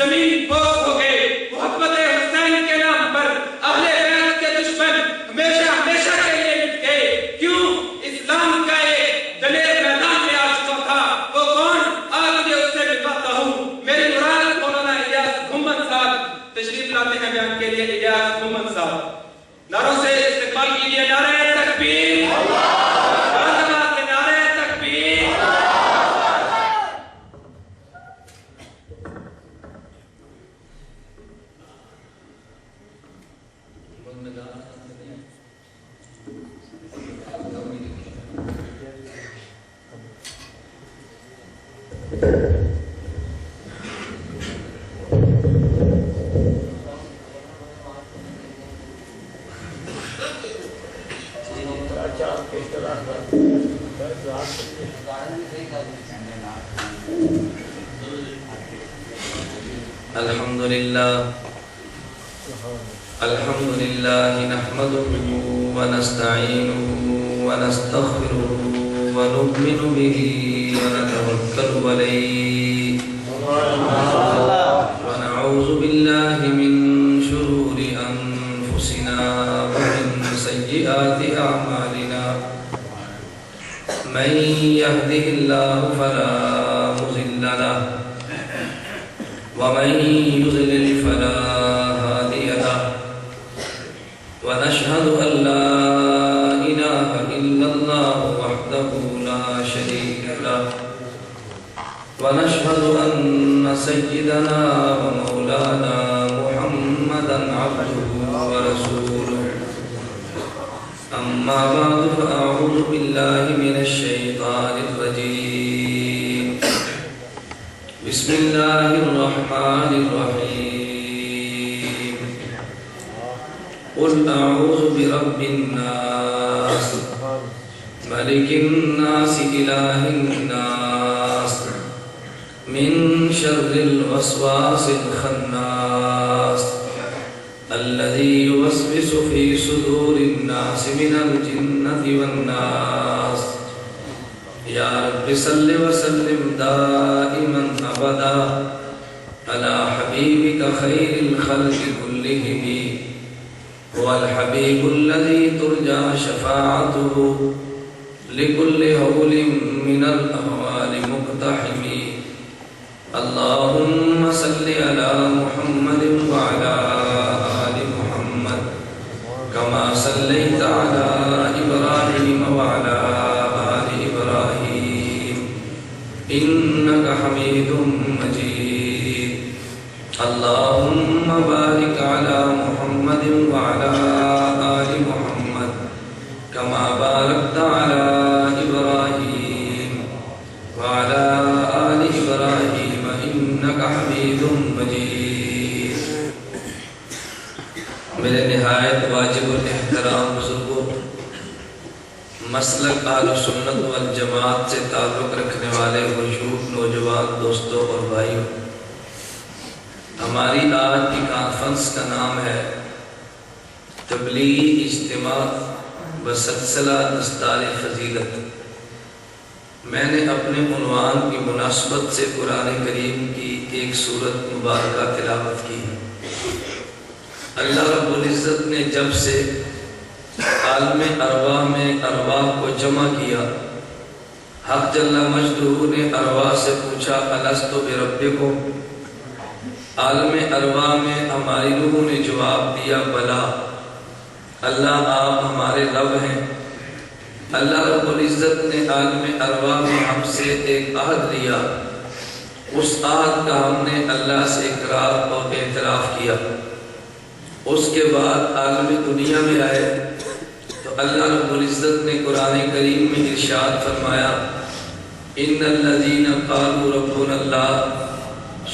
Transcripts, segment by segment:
زمین بوس ہو گئے۔ محبت حسین کے نام پر اہل بیت کے دشمن ہمیشہ ہمیشہ کے لیے مٹ گئے۔ کیوں؟ اسلام کا ایک دلیر میدان میں آ چکا تھا۔ وہ کون؟ آج میں اس سے ملواتا ہوں۔ میرے مراد مولانا الیاس گھومن صاحب تشریف لاتے ہیں بیان کے لیے۔ الیاس گھومن صاحب نعروں سے استقبال کیجیے۔ نعرہ تکبیر، آزاد کے نعرہ تکبیر۔ الحمد لله نحمده ونستعينه ونستغفره ونؤمن به ونتوكل عليه ونعوذ بالله من شرور أنفسنا ومن سيئات أعمالنا من يهده الله فلا مضل له ومن يضلل فلا هادي له ونشهد أن لا إله إلا الله وحده لا شريك له ونشهد أن سيدنا ومولانا محمدا عبده ورسوله أما بعد فأعوذ بالله من الشيطان الرجيم بسم الله الرحمن الرحيم قل أعوذ برب الناس ملك الناس إله الناس من شر الوسواس الخناس الذي يوسوس في صدور الناس من الجنة والناس يا رب صل وسلم دائما أبدا على حبيبك خير الخلق كلهم هو الحبيب الذي ترجى شفاعته لكل هول من الأهوال مقتحم اللهم صل على محمد وعلى آل محمد كما صليت على إبراهيم وعلى آل إبراهيم إنك حميد مجيد اللهم بارك على محمد وعلى آل محمد كما باركت على إبراهيم وعلى آل إبراهيم إنك حميد مجيد میرے نہایت واجب الاحترام بزرگوں، مسلک اہل سنت والجماعت سے تعلق رکھنے والے مشہور نوجوان دوستوں اور بھائیوں، ہماری آج کی کانفرنس کا نام ہے تبلیغی اجتماع و سلسلہ دستار فضیلت۔ میں نے اپنے عنوان کی مناسبت سے قرآن کریم کی ایک سورت مبارکہ تلاوت کی ہے۔ اللہ رب العزت نے جب سے عالم ارواح میں ارواح کو جمع کیا، حق جل مجدہ نے ارواح سے پوچھا الستو بربکم، عالم ارواح میں ہماری روحوں نے جواب دیا بلا، اللہ آپ ہمارے رب ہیں۔ اللہ رب العزت نے عالم ارواح میں ہم سے ایک عہد لیا، اس عہد کا ہم نے اللہ سے اقرار اور اعتراف کیا۔ اس کے بعد عالم دنیا میں آئے تو اللہ رب العزت نے قرآن کریم میں ارشاد فرمایا ان الذین قالوا ربنا اللہ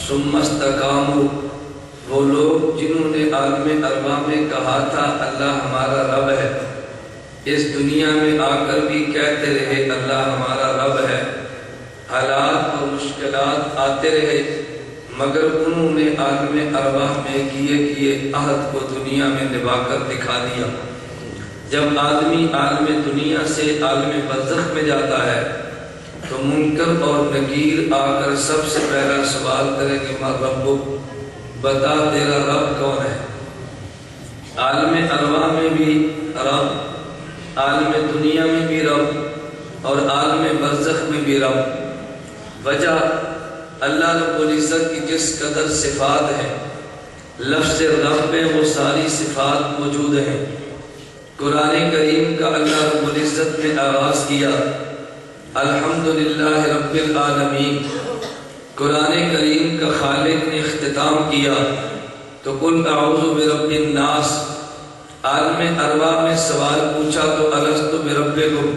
ثم استقاموا، وہ لوگ جنہوں نے عالم ارواح میں کہا تھا اللہ ہمارا رب ہے، اس دنیا میں آ کر بھی کہتے رہے اللہ ہمارا رب ہے، حالات اور مشکلات آتے رہے، مگر انہوں نے عالم ارواح میں کیے عہد کو دنیا میں نبھا کر دکھا دیا۔ جب آدمی عالم دنیا سے عالم برزخ میں جاتا ہے تو منکر اور نکیر آ کر سب سے پہلا سوال کریں گے ما ربک، بتا تیرا رب کون ہے؟ عالم ارواح میں بھی رب، عالم دنیا میں بھی رب، اور عالم برزخ میں بھی رب۔ وجہ اللہ رب العزت کی جس قدر صفات ہیں، لفظ رب میں وہ ساری صفات موجود ہیں۔ قرآن کریم کا اللہ رب العزت نے آغاز کیا الحمدللہ رب العالمین۔ قرآن کریم کا خالق نے اختتام کیا تو قل اعوذ برب الناس۔ عالم ارواح میں سوال پوچھا تو الست بربکم۔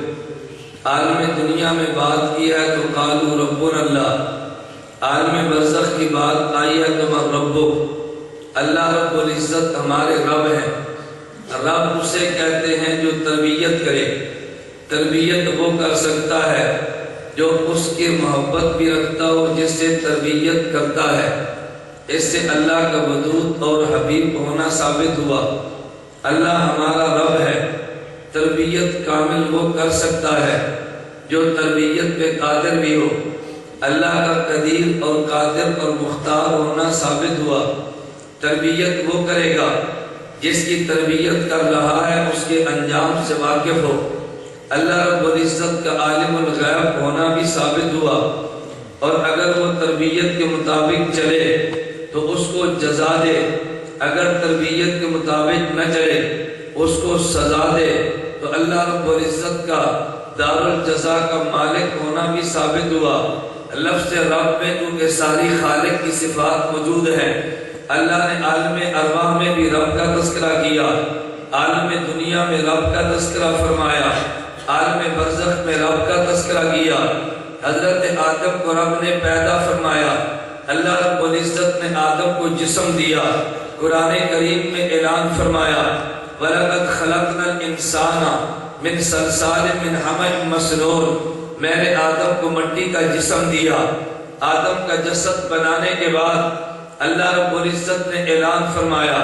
عالم دنیا میں بات کی ہے تو قالوا ربنا اللہ۔ عالم برزخ کی بات آئی ہے تو من ربک۔ اللہ رب العزت ہمارے رب ہیں۔ رب اسے کہتے ہیں جو تربیت کرے۔ تربیت وہ کر سکتا ہے جو اس کی محبت بھی رکھتا ہو، جس سے تربیت کرتا ہے۔ اس سے اللہ کا ودود اور حبیب ہونا ثابت ہوا۔ اللہ ہمارا رب ہے۔ تربیت کامل وہ کر سکتا ہے جو تربیت پہ قادر بھی ہو۔ اللہ کا قدیر اور قادر اور مختار ہونا ثابت ہوا۔ تربیت وہ کرے گا جس کی تربیت کر رہا ہے اس کے انجام سے واقف ہو۔ اللہ رب العزت کا عالم الغیب ہونا بھی ثابت ہوا، اور اگر وہ تربیت کے مطابق چلے تو اس کو جزا دے، اگر تربیت کے مطابق نہ چلے اس کو سزا دے، تو اللہ رب العزت کا دار الجزا کا مالک ہونا بھی ثابت ہوا۔ لفظ رب میں کیونکہ ساری خالق کی صفات موجود ہیں، اللہ نے عالم ارواح میں بھی رب کا تذکرہ کیا، عالم دنیا میں رب کا تذکرہ فرمایا، عالم برزخ میں رب کا تذکرہ کیا۔ حضرت آدم کو رب نے پیدا فرمایا۔ اللہ رب العزت نے آدم کو جسم دیا۔ قرآن کریم میں اعلان فرمایا وَلَقَدْ خَلَقْنَا الْإِنسَانَ مِنْ صَلْصَالٍ مِنْ حَمَإٍ مَسْنُونٍ۔ میں نے آدم کو مٹی کا جسم دیا۔ آدم کا جسد بنانے کے بعد اللہ رب العزت نے اعلان فرمایا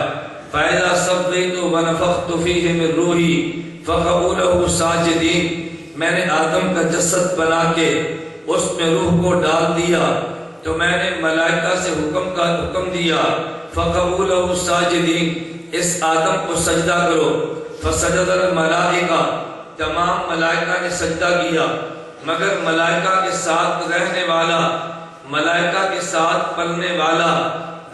فَإِذَا سَوَّيْتُ وَنَفَخْتُ فِيهِ مِنْ رُوحِي فَقَعُوا لَهُ سَاجِدِينَ۔ میں نے آدم کا جسد بنا کے اس میں روح کو ڈال دیا تو میں نے ملائکہ سے حکم دیا فَقَعُوا لَهُ سَاجِدِينَ، اس آدم کو سجدہ کرو۔ فَسَجَدَ الْمَلَائِكَةُ، تمام ملائکہ نے سجدہ کیا، مگر ملائکہ کے ساتھ رہنے والا، ملائکہ کے ساتھ پلنے والا،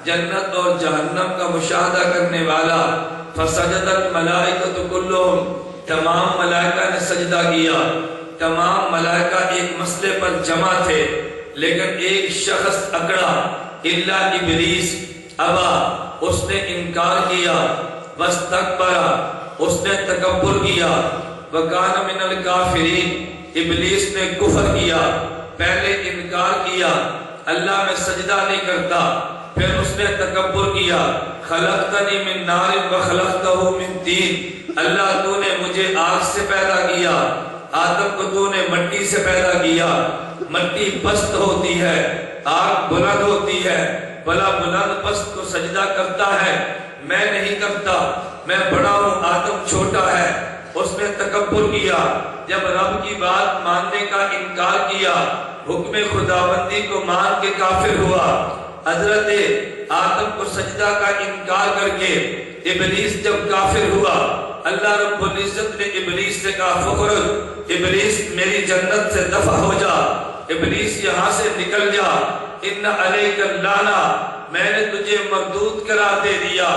جنت اور جہنم کا مشاہدہ کرنے والا، فسجد الملائکۃ کلہم، تمام ملائکہ نے سجدہ کیا۔ تمام ملائکہ ایک مسئلے پر جمع تھے، لیکن ایک شخص اکڑا، الا ابلیس ابا، اس نے انکار کیا، واستکبر، اس نے تکبر کیا، وکان من الکافرین، ابلیس نے کفر کیا، پہلے انکار کیا اللہ میں سجدہ نہیں کرتا، پھر اس نے تکبر کیا، خلقتنی من نار وخلقتہ من طین، اللہ تو نے مجھے آگ سے پیدا کیا، آدم کو تو نے مٹی سے پیدا کیا۔ مٹی پست ہوتی ہے، آگ بلند ہوتی ہے، بلا بلند پست کو سجدہ کرتا ہے، میں نہیں کرتا، میں بڑا ہوں، آدم چھوٹا ہے۔ اس نے تکبر کیا، جب رب کی بات ماننے کا انکار کیا، حکم خداوندی کو مان کے کافر ہوا۔ حضرت آدم کو سجدہ کا انکار کر کے ابلیس جب کافر ہوا، اللہ رب العزت نے ابلیس سے کہا فخرج، ابلیس میری جنت سے دفع ہو جا، ابلیس یہاں سے نکل جا، ان علیک اللعنہ، میں نے تجھے مردود قرار دے دیا۔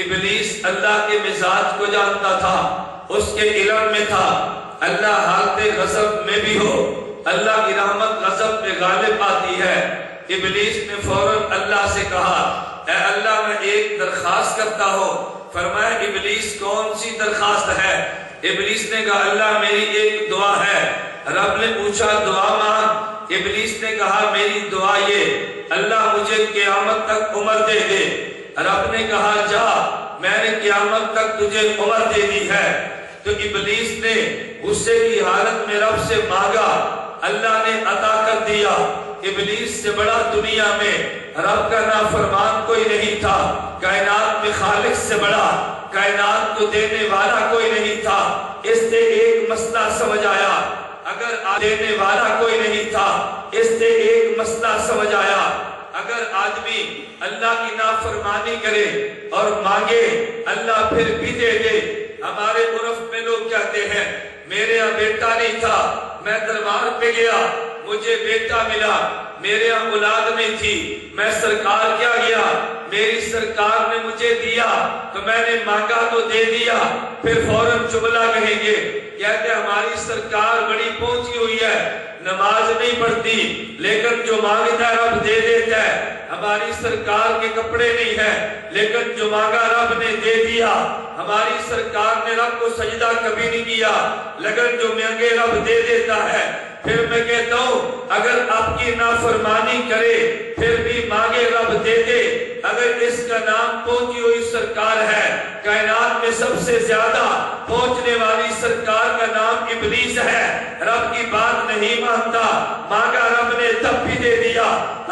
ابلیس اللہ کے مزاج کو جانتا تھا، اس کے علم میں تھا اللہ حالت غضب میں بھی ہو، اللہ کی رحمت غضب پہ غالب آتی ہے۔ ابلیس نے فوراً اللہ سے کہا اے اللہ میں ایک درخواست کرتا ہوں۔ فرمایا ابلیس کون سی درخواست ہے؟ ابلیس نے کہا اللہ میری ایک دعا ہے۔ رب نے پوچھا دعا مانگ، ابلیس نے کہا میری دعا یہ اللہ مجھے قیامت تک عمر دے دے۔ رب نے کہا جا، میں نے قیامت تک تجھے عمر دے دی ہے۔ تو ابلیس نے غصے کی حالت میں رب سے مانگا، اللہ نے عطا کر دیا۔ ابلیس سے بڑا دنیا میں رب کا نافرمان کوئی نہیں تھا، کائنات میں خالق سے بڑا کائنات کو دینے والا کوئی نہیں تھا۔ اس سے ایک مسئلہ سمجھ آیا، اگر دینے والا کوئی نہیں تھا، اس سے ایک مسئلہ سمجھ آیا اگر آدمی اللہ کی نافرمانی کرے اور مانگے اللہ پھر بھی دے دے. ہمارے عرف میں لوگ کہتے ہیں میرے یہاں بیٹا نہیں تھا، میں دربار پہ گیا مجھے بیٹا ملا، میرے یہاں اولاد نہیں تھی، میں سرکار کیا گیا، میری سرکار نے مجھے دیا تو میں نے مانگا تو دے دیا. پھر فوراً جملہ کہیں گے، کہتے ہماری سرکار بڑی پہنچی ہوئی ہے، نماز نہیں پڑھتی لیکن جو مانگتا ہے رب دے دیتا ہے. ہماری سرکار کے کپڑے نہیں ہیں لیکن جو مانگا رب نے دے دیا. ہماری سرکار نے رب کو سجدہ کبھی نہیں کیا لیکن جو مانگے رب دے دیتا ہے. پھر میں کہتا ہوں اگر آپ کی نافرمانی کرے پھر بھی مانگے رب دے دے. اگر اس کا نام پہنچی ہوئی سرکار ہے، کائنات میں سب سے زیادہ پہنچنے والی سرکار کا نام ابلیس ہے. رب کی بات نہیں مانتا، مانگا رب نے تب بھی دے دیا.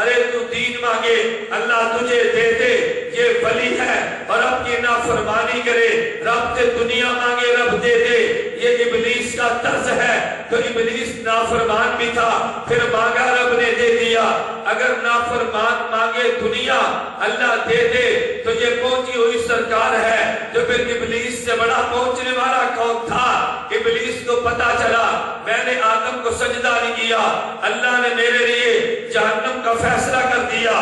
ارے تو دین مانگے اللہ تجھے دے دے، یہ ولی ہے. اور رب کی نافرمانی کرے رب سے دنیا مانگے رب دے دے، یہ ابلیس کا طرز ہے. تو ابلیس نافرمان بھی تھا پھر مانگا رب نے دے دیا. اگر نافرمان مانگے دنیا اللہ دے دے تو یہ پہنچی ہوئی سرکار ہے. تو پھر ابلیس سے بڑا پہنچنے والا کون تھا؟ ابلیس کو پتا چلا میں نے آدم کو سجدہ نہیں کیا، اللہ نے میرے لیے جہنم کا فیصلہ کر دیا.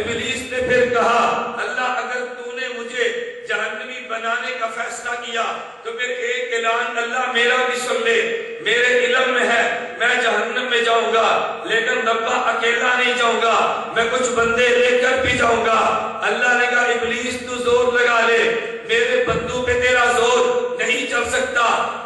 ابلیس نے پھر کہا اللہ اگر تو نے مجھے جہنمی بنانے کا فیصلہ کیا تو پھر ایک اعلان اللہ میرا بھی سن لے. میرے علم میں ہے میں جہنم میں جاؤں گا لیکن ربا اکیلا نہیں جاؤں گا، میں کچھ بندے لے کر بھی جاؤں گا. اللہ نے کہا ابلیس تو زور لگا لے، میرے بندوں پہ تیرا زور نہیں چل سکتا.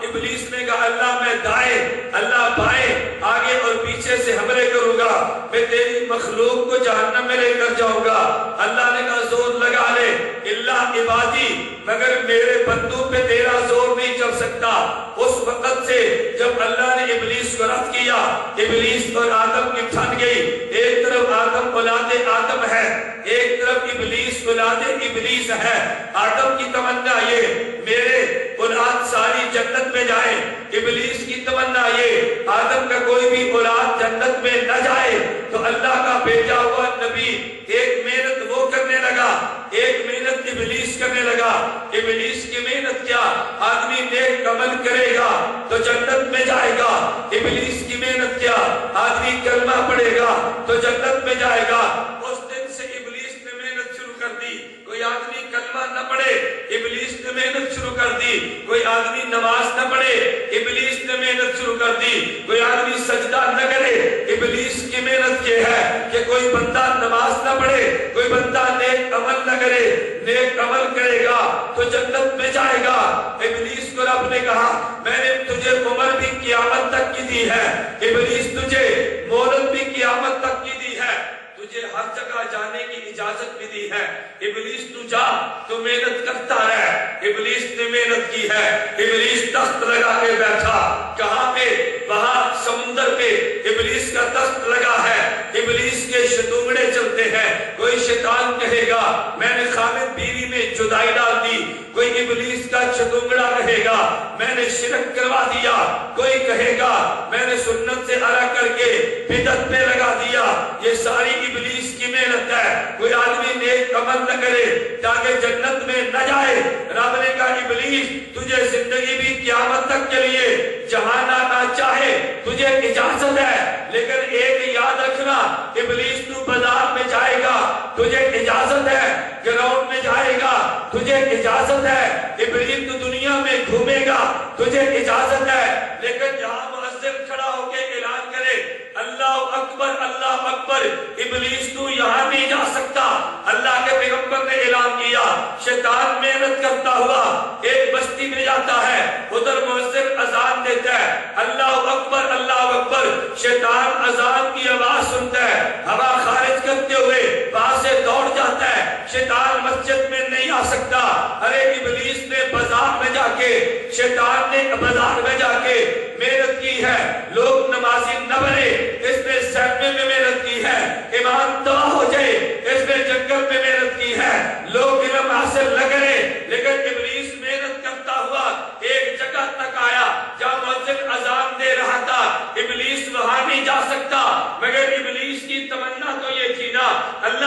ابلیس نے کہا اللہ میں دائیں اللہ بائیں آگے اور پیچھے سے حملے کروں گا، میں تیری مخلوق کو جہنم میں لے کر جاؤں گا. اللہ نے کہا زور لگا لے اللہ عبادی، مگر میرے بندوں پہ تیرا زور نہیں چل سکتا. اس وقت سے جب اللہ نے ابلیس کو رد کیا، ابلیس اور آدم کی ٹھن گئی. ایک طرف آدم اولاد آدم ہے، ایک طرف ابلیس اولاد ابلیس ہے. آدم کی تمنا یہ میرے اولاد ساری جنت میں جائے، ابلیس کی تمنا یہ آدم کا کوئی بھی اولاد جنت میں نہ جائے. تو اللہ کا بھیجا ہوا نبی ایک محنت وہ کرنے لگا، ایک محنت ابلیس کرنے لگا. ابلیس کی محنت کیا؟ آدمی نیک عمل کرے گا تو جنت میں جائے گا. ابلیس کی محنت کیا؟ آدمی کلمہ پڑھے گا تو جنت میں جائے گا. اس دن سے ابلیس نے محنت شروع کر دی. کوئی آدمی کلمہ نہ پڑھے، ابلیس نے محنت شروع کر دی. کوئی آدمی نماز نہ پڑھے، ابلیس نے محنت شروع کر دی. کوئی آدمی سجدہ نہ کرے، ابلیس کی محنت یہ ہے کہ کوئی بندہ نماز نہ پڑھے، کوئی بندہ نیک عمل نہ کرے. نیک عمل کرے گا تو جنت میں جائے گا. ابلیس کو رب نے کہا میں نے تجھے عمر بھی قیامت تک کی دی ہے، ابلیس تجھے مہلت بھی قیامت تک کی دی ہے، تجھے ہر جگہ جانے کی اجازت بھی دی ہے. ابلیس تو جا تو محنت کرتا ہے. ابلیس نے محنت کی ہے. ابلیس تخت لگا کے بیٹھا، کہاں پہ؟ وہاں سمندر پہ ابلیس کا تخت لگا ہے. ابلیس کے شتونگڑے چلتے ہیں. کوئی شیطان کہے گا میں نے خامد بیوی میں جدائی ڈال دی، کوئی ابلیس کا شتونگڑا کہے گا میں نے شرک کروا دیا، کوئی کہے گا میں نے سنت سے الگ کر کے بدعت پہ لگا دیا. یہ ساری ابلیس کی محنت ہے. کوئی آدمی نیک عمل نہ کرے تاکہ جنت میں نہ جائے. رب نے کہا ابلیس تجھے زندگی بھی قیامت تک کے لیے جہاں نہ چاہے تجھے اجازت ہے، لیکن ایک یاد رکھنا ابلیس تو بازار میں جائے گا تجھے اجازت ہے، گراؤنڈ میں جائے گا تجھے اجازت ہے، ابلیس تو دنیا میں گھومے گا تجھے اجازت ہے. لیکن جہاں مؤذن کھڑا ہو کے اعلان کرے اللہ اکبر اللہ اکبر، ابلیس تو یہاں نہیں جا سکتا. اللہ کے پیغمبر نے اعلان کیا شیطان محنت کرتا ہوا ایک بستی میں جاتا ہے، ادھر مؤذن اذان دیتا ہے اللہ اکبر اللہ اکبر. شیطان اذان کی آواز سنتا ہے، ہوا خارج کرتے ہوئے وہاں سے دوڑ جاتا ہے. شیطان مسجد میں نہیں آ سکتا. ارے ابلیس نے بازار میں جا کے، شیطان نے بازار میں جا کے محنت کی ہے. لوگ نمازی نہ بنے، اس نے سینے میں محنت کی ہے. ایمان تباہ ہو جائے، اس نے جنگل میں محنت کی ہے. لوگ علم حاصل نہ کرے، لیکن ابلیس محنت کرتا ہوا ایک جگہ تک آیا جہاں مؤذن اذان دے رہا تھا. ابلیس وہاں نہیں جا سکتا، مگر ابلیس کی تمنا تو یہ تھی نا اللہ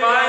5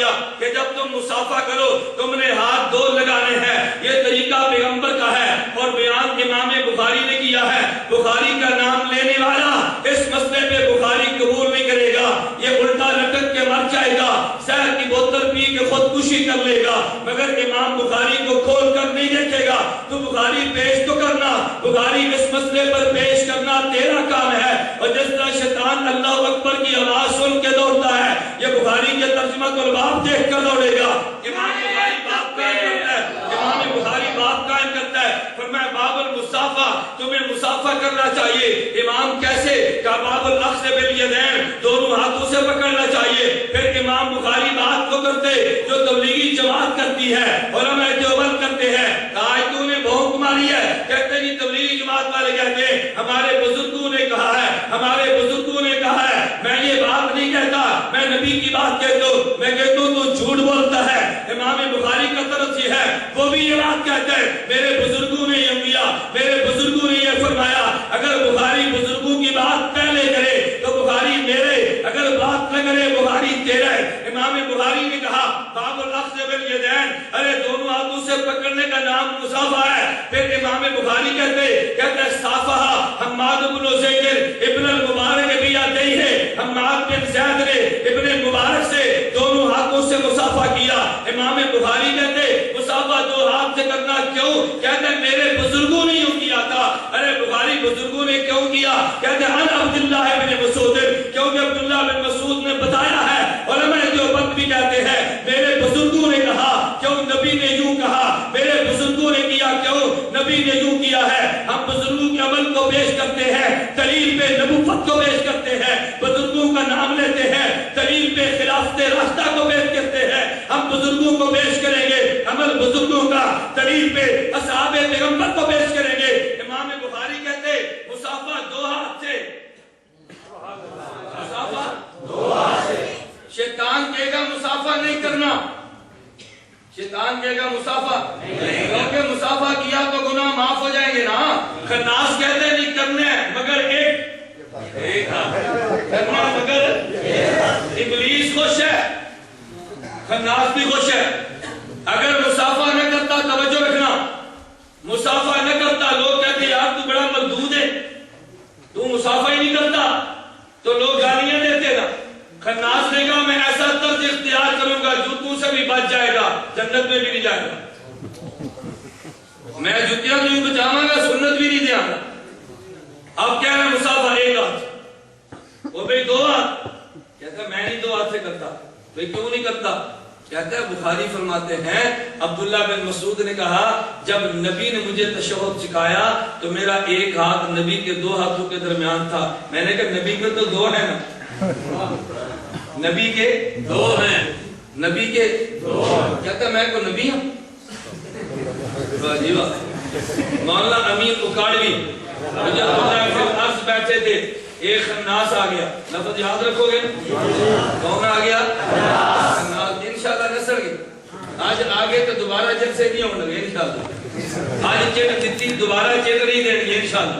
دیا کہ جب تم مسافہ کرو تم نے ہاتھ دو لگانے ہیں، یہ طریقہ پیغمبر کا ہے اور بیان امام بخاری نے کیا ہے۔ بخاری کا نام لینے والا اس مسئلے پہ بخاری قبول نہیں کرے گا، یہ الٹا لٹک کے مر جائے گا، زہر کی بوتل پی کے خودکشی کر لے گا، مگر امام بخاری کو کھول کر نہیں دیکھے گا۔ تو بخاری پیش تو کرنا، بخاری اس مسئلے پر پیش کرنا تیرا کام ہے۔ اور جس طرح شیطان اللہ اکبر کی آواز سن کے دوڑتا ہے، یہ بخاری کے ترجمہ الباب دیکھ کر دوڑے گا۔ امام بخاری باب قائم کرتا ہے، امام بخاری باب قائم کرتا ہے، فرمایا باب المصافہ، تمہیں مصافہ کرنا چاہیے۔ امام کیسے؟ کہ باب الاخذ بالیدین، دونوں ہاتھوں سے پکڑنا چاہیے۔ پھر امام بخاری بات کو کرتے جو تبلیغی جماعت کرتی ہے، علماء دیوبند کرتے ہیں، آج تو نے بھونک ماری ہے، کہتے ہیں تبلیغی جماعت والے کہتے ہیں ہمارے بزرگوں نے کہا ہے، ہمارے بزرگوں نے کہا ہے۔ میں یہ بات نہیں کہتا، میں نبی کی بات کہتا ہوں، میں کہتا ہوں تو جھوٹ بولتا ہے۔ امام بخاری کا طرف یہ ہے، وہ بھی یہ بات کہتے ہیں میرے بزرگوں نے یہ کیا، میرے بزرگوں نے یہ فرمایا۔ اگر بخاری بزرگوں کی بات پہلے کرے تو بخاری میرے، اگر بات نہ کرے بخاری تیرے۔ امام بخاری نے کہا باب الاخذ بالیدین، ارے دونوں ہاتھوں سے پکڑنے کا نام مصافحہ ہے۔ پھر امام بخاری کہتے ہیں صافحہ حماد بن زید ابن المبارک بھی آتے ہی ہے، حماد بن زید نے ابن مبارک سے دونوں ہاتھوں سے مصافحہ کیا۔ امام بخاری کہتے مصافحہ دو ہاتھ سے کرنا کیوں؟ کہتے ہیں میرے بزرگوں نے یوں کیا تھا۔ ارے بخاری بزرگوں نے کیوں کیا؟ کہتے ہیں عن عبداللہ بن مسعود، کیونکہ عبداللہ بن مسعود نے بتایا ہے۔ علماء دیوبند بھی کہتے ہیں میرے بزرگوں نے کہا، کیوں نبی نے یوں کہا، میرے بزرگوں نے کیا، کیوں نبی نے یوں کیا ہے۔ ہم بزرگوں کے عمل کو پیش کرتے ہیں، دلیل پہ نبوت کو پیش کرتے ہیں، بزرگوں کا نام لیتے ہیں، دلیل پہ خلافت راستہ کو پیش کرتے ہیں۔ ہم بزرگوں کو پیش کریں گے، عمل بزرگوں کا، دلیل پہ اصحاب پیغمبر کو پیش کریں گے۔ امام بخاری کہتے مصافحہ دو ہاتھ سے، مصافحہ دو ہاتھ سے۔ شیطان کہے گا مصافحہ نہیں کرنا، شیطان کہے گا مصافحہ نہیں، کیونکہ مصافحہ کیا تو گناہ معاف ہو جائیں گے نا۔ خناس کہتے نہیں کرنے مگر ایک کرنا مگر ابلیس خوش ہے، خناس بھی خوش ہے۔ اگر مصافحہ نہ کرتا، توجہ رکھنا، مصافحہ نہ کرتا لوگ کہتے یار تو بڑا مردود ہے، تو مصافحہ ہی نہیں کرتا تو لوگ گالیاں دیتے نا۔ خناس نے کہا میں ایسا طرز اختیار کروں گا جوتوں سے بھی بچ جائے گا، جنت میں بھی نہیں جائے گا۔ میں جوتیاں تو یوں بچاواں گا، سنت بھی نہیں دیا گا۔ اب کہہ رہے ہیں مصافحہ ایک ہاتھ، وہ بھئی دو ہاتھ، کہتا ہے میں نہیں دو ہاتھ سے کرتا۔ بھئی کیوں نہیں کرتا؟ کہتا ہے بخاری فرماتے ہیں عبداللہ بن مسعود نے کہا جب نبی نے مجھے تشہد سکھایا تو میرا ایک ہاتھ نبی کے دو ہاتھوں کے درمیان تھا۔ میں نے کہا نبی کے تو دو ہیں نا، نبی کے دو ہیں، نبی کے دو ہیں۔ کہتا ہے میں کو نبی ہوں؟ جی واہ، مولانا امین اکاڑوی مجھے عرض بیٹھے تھے، ایک خناس آ گیا، لفظ یاد رکھو گے، کون آ گیا؟ خناس، انشاءاللہ نسل گئی۔ آج آگے تو دوبارہ جلسے نہیں ہونے لگے انشاءاللہ، آج چیٹ دیتی دوبارہ چیٹ نہیں دیں گے انشاءاللہ۔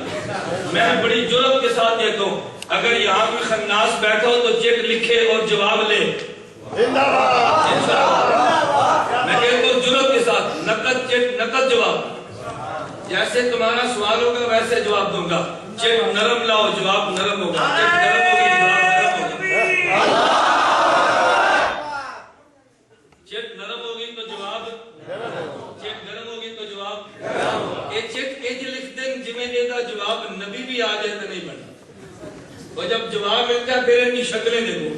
میں بڑی جرات کے ساتھ کہتا ہوں اگر یہاں کوئی خناس بیٹھا ہو تو چیٹ لکھے اور جواب لے، میں کہتا ہوں جرات کے ساتھ، نقد چیٹ نقد جواب، جیسے تمہارا سوال ہوگا ویسے جواب دوں گا۔ چیٹ نرم لاؤ جواب نرم ہوگا، چیٹ نرم ہوگی جواب نرم ہوگا، چیٹ نرم ہوگی تو جواب، چیٹ نرم ہوگی تو جواب، یہ چیٹ ایج لکھ دیں جمیں دے دا جواب نبی بھی آ جائے تو نہیں بنتا۔ اور جب جواب ملتا ہے پھر ان کی شکلیں دیکھو،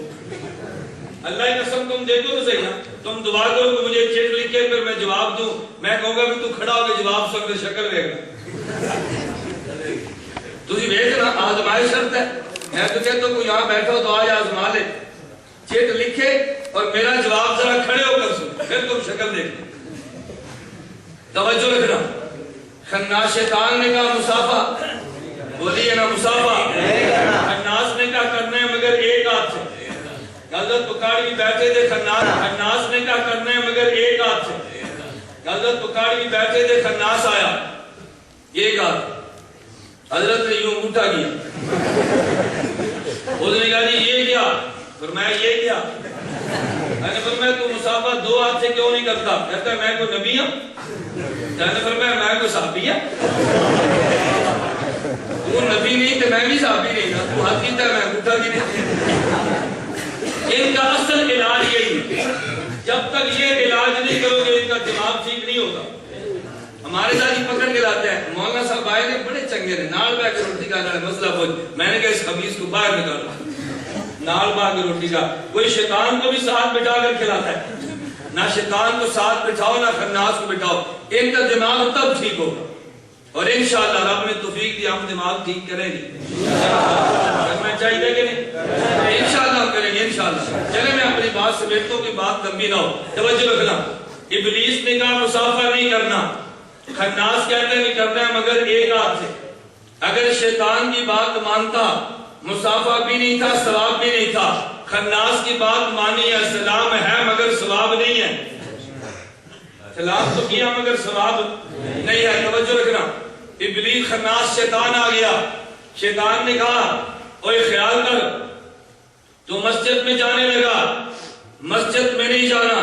اللہ کی قسم تم دیکھو تو صحیح نا، تم دعا کرو کہ مجھے چیٹ لکھے پھر میں جواب دوں، میں کہوں گا بھی تو کھڑا ہو کے جواب سن کے شکل دے گا۔ تجھے دیکھنا آزمائش شرط ہے، میں تو کہتا ہوں یہاں بیٹھا ہو تو آج آزما لے، چیٹ لکھے اور میرا جواب ذرا کھڑے ہو کر سن، پھر تم شکل دیکھنا۔ توجہ رکھنا، خناس شیطان نے کہا مصافحہ، بولیے نا مصافحہ، خناس نے کہا کرنا ہے مگر ایک ہاتھ سے۔ حضرت بخاری بیٹھے تھے، خناس نے کہا کرنا ہے مگر ایک ہاتھ سے۔ حضرت بخاری بیٹھے تھے، خناس آیا ایک ہاتھ، حضرت نے یوں اٹھا کیا، اس نے کہا جی یہ کیا؟ فرمایا یہ کیا؟ میں نے فرمایا تو مسافہ دو ہاتھ سے کیوں نہیں کرتا؟ کہتا ہے میں کوئی نبی ہوں؟ میں نے فرمایا میں کوئی صحابی ہوں؟ تو نبی نہیں تو میں بھی صحابی نہیں نا، تو ہاتھ کیتا ہے میں اٹھا کی نہیں۔ ان کا اصل علاج یہی ہے، جب تک یہ علاج نہیں کرو گے ان کا دماغ ٹھیک نہیں ہوگا۔ ہمارے ساتھ ہی پکڑ کے لاتے ہیں، مولانا صاحب آئے نے بڑے چنگے نے، نال بہ کے روٹی کھانا ہے مسئلہ پوچھ، میں نے کہا اس خبیث کو باہر نکالو، نال بہ کے روٹی کا۔ کوئی شیطان کو بھی ساتھ بٹھا کر کھلاتا ہے، نہ شیطان کو ساتھ بٹھاؤ نہ خناس کو بٹھاؤ، ان کا دماغ تب ٹھیک ہوگا، اور انشاءاللہ رب نے توفیق دی ہم دماغ ٹھیک کریں گے۔ کرنا چاہیے کہ نہیں؟ انشاءاللہ کریں گے انشاءاللہ۔ چلے میں اپنی بات سمیٹتا ہوں کہ بات لمبی نہ ہو، توجہ رکھنا۔ ابلیس نے کہا مسافہ نہیں کرنا، خناس کہتے ہیں کہ کرنا ہے مگر ایک ہاتھ سے۔ اگر شیطان کی بات مانتا مسافہ بھی نہیں تھا، ثواب بھی نہیں تھا۔ خناس کی بات مانی ہے، سلام ہے مگر ثواب نہیں ہے، سلام تو کیا مگر ثواب نہیں ہے۔ توجہ رکھنا، ابلیس خناس شیطان آ گیا، شیطان نے کہا اوے خیال کر، تو مسجد میں جانے لگا، مسجد میں نہیں جانا،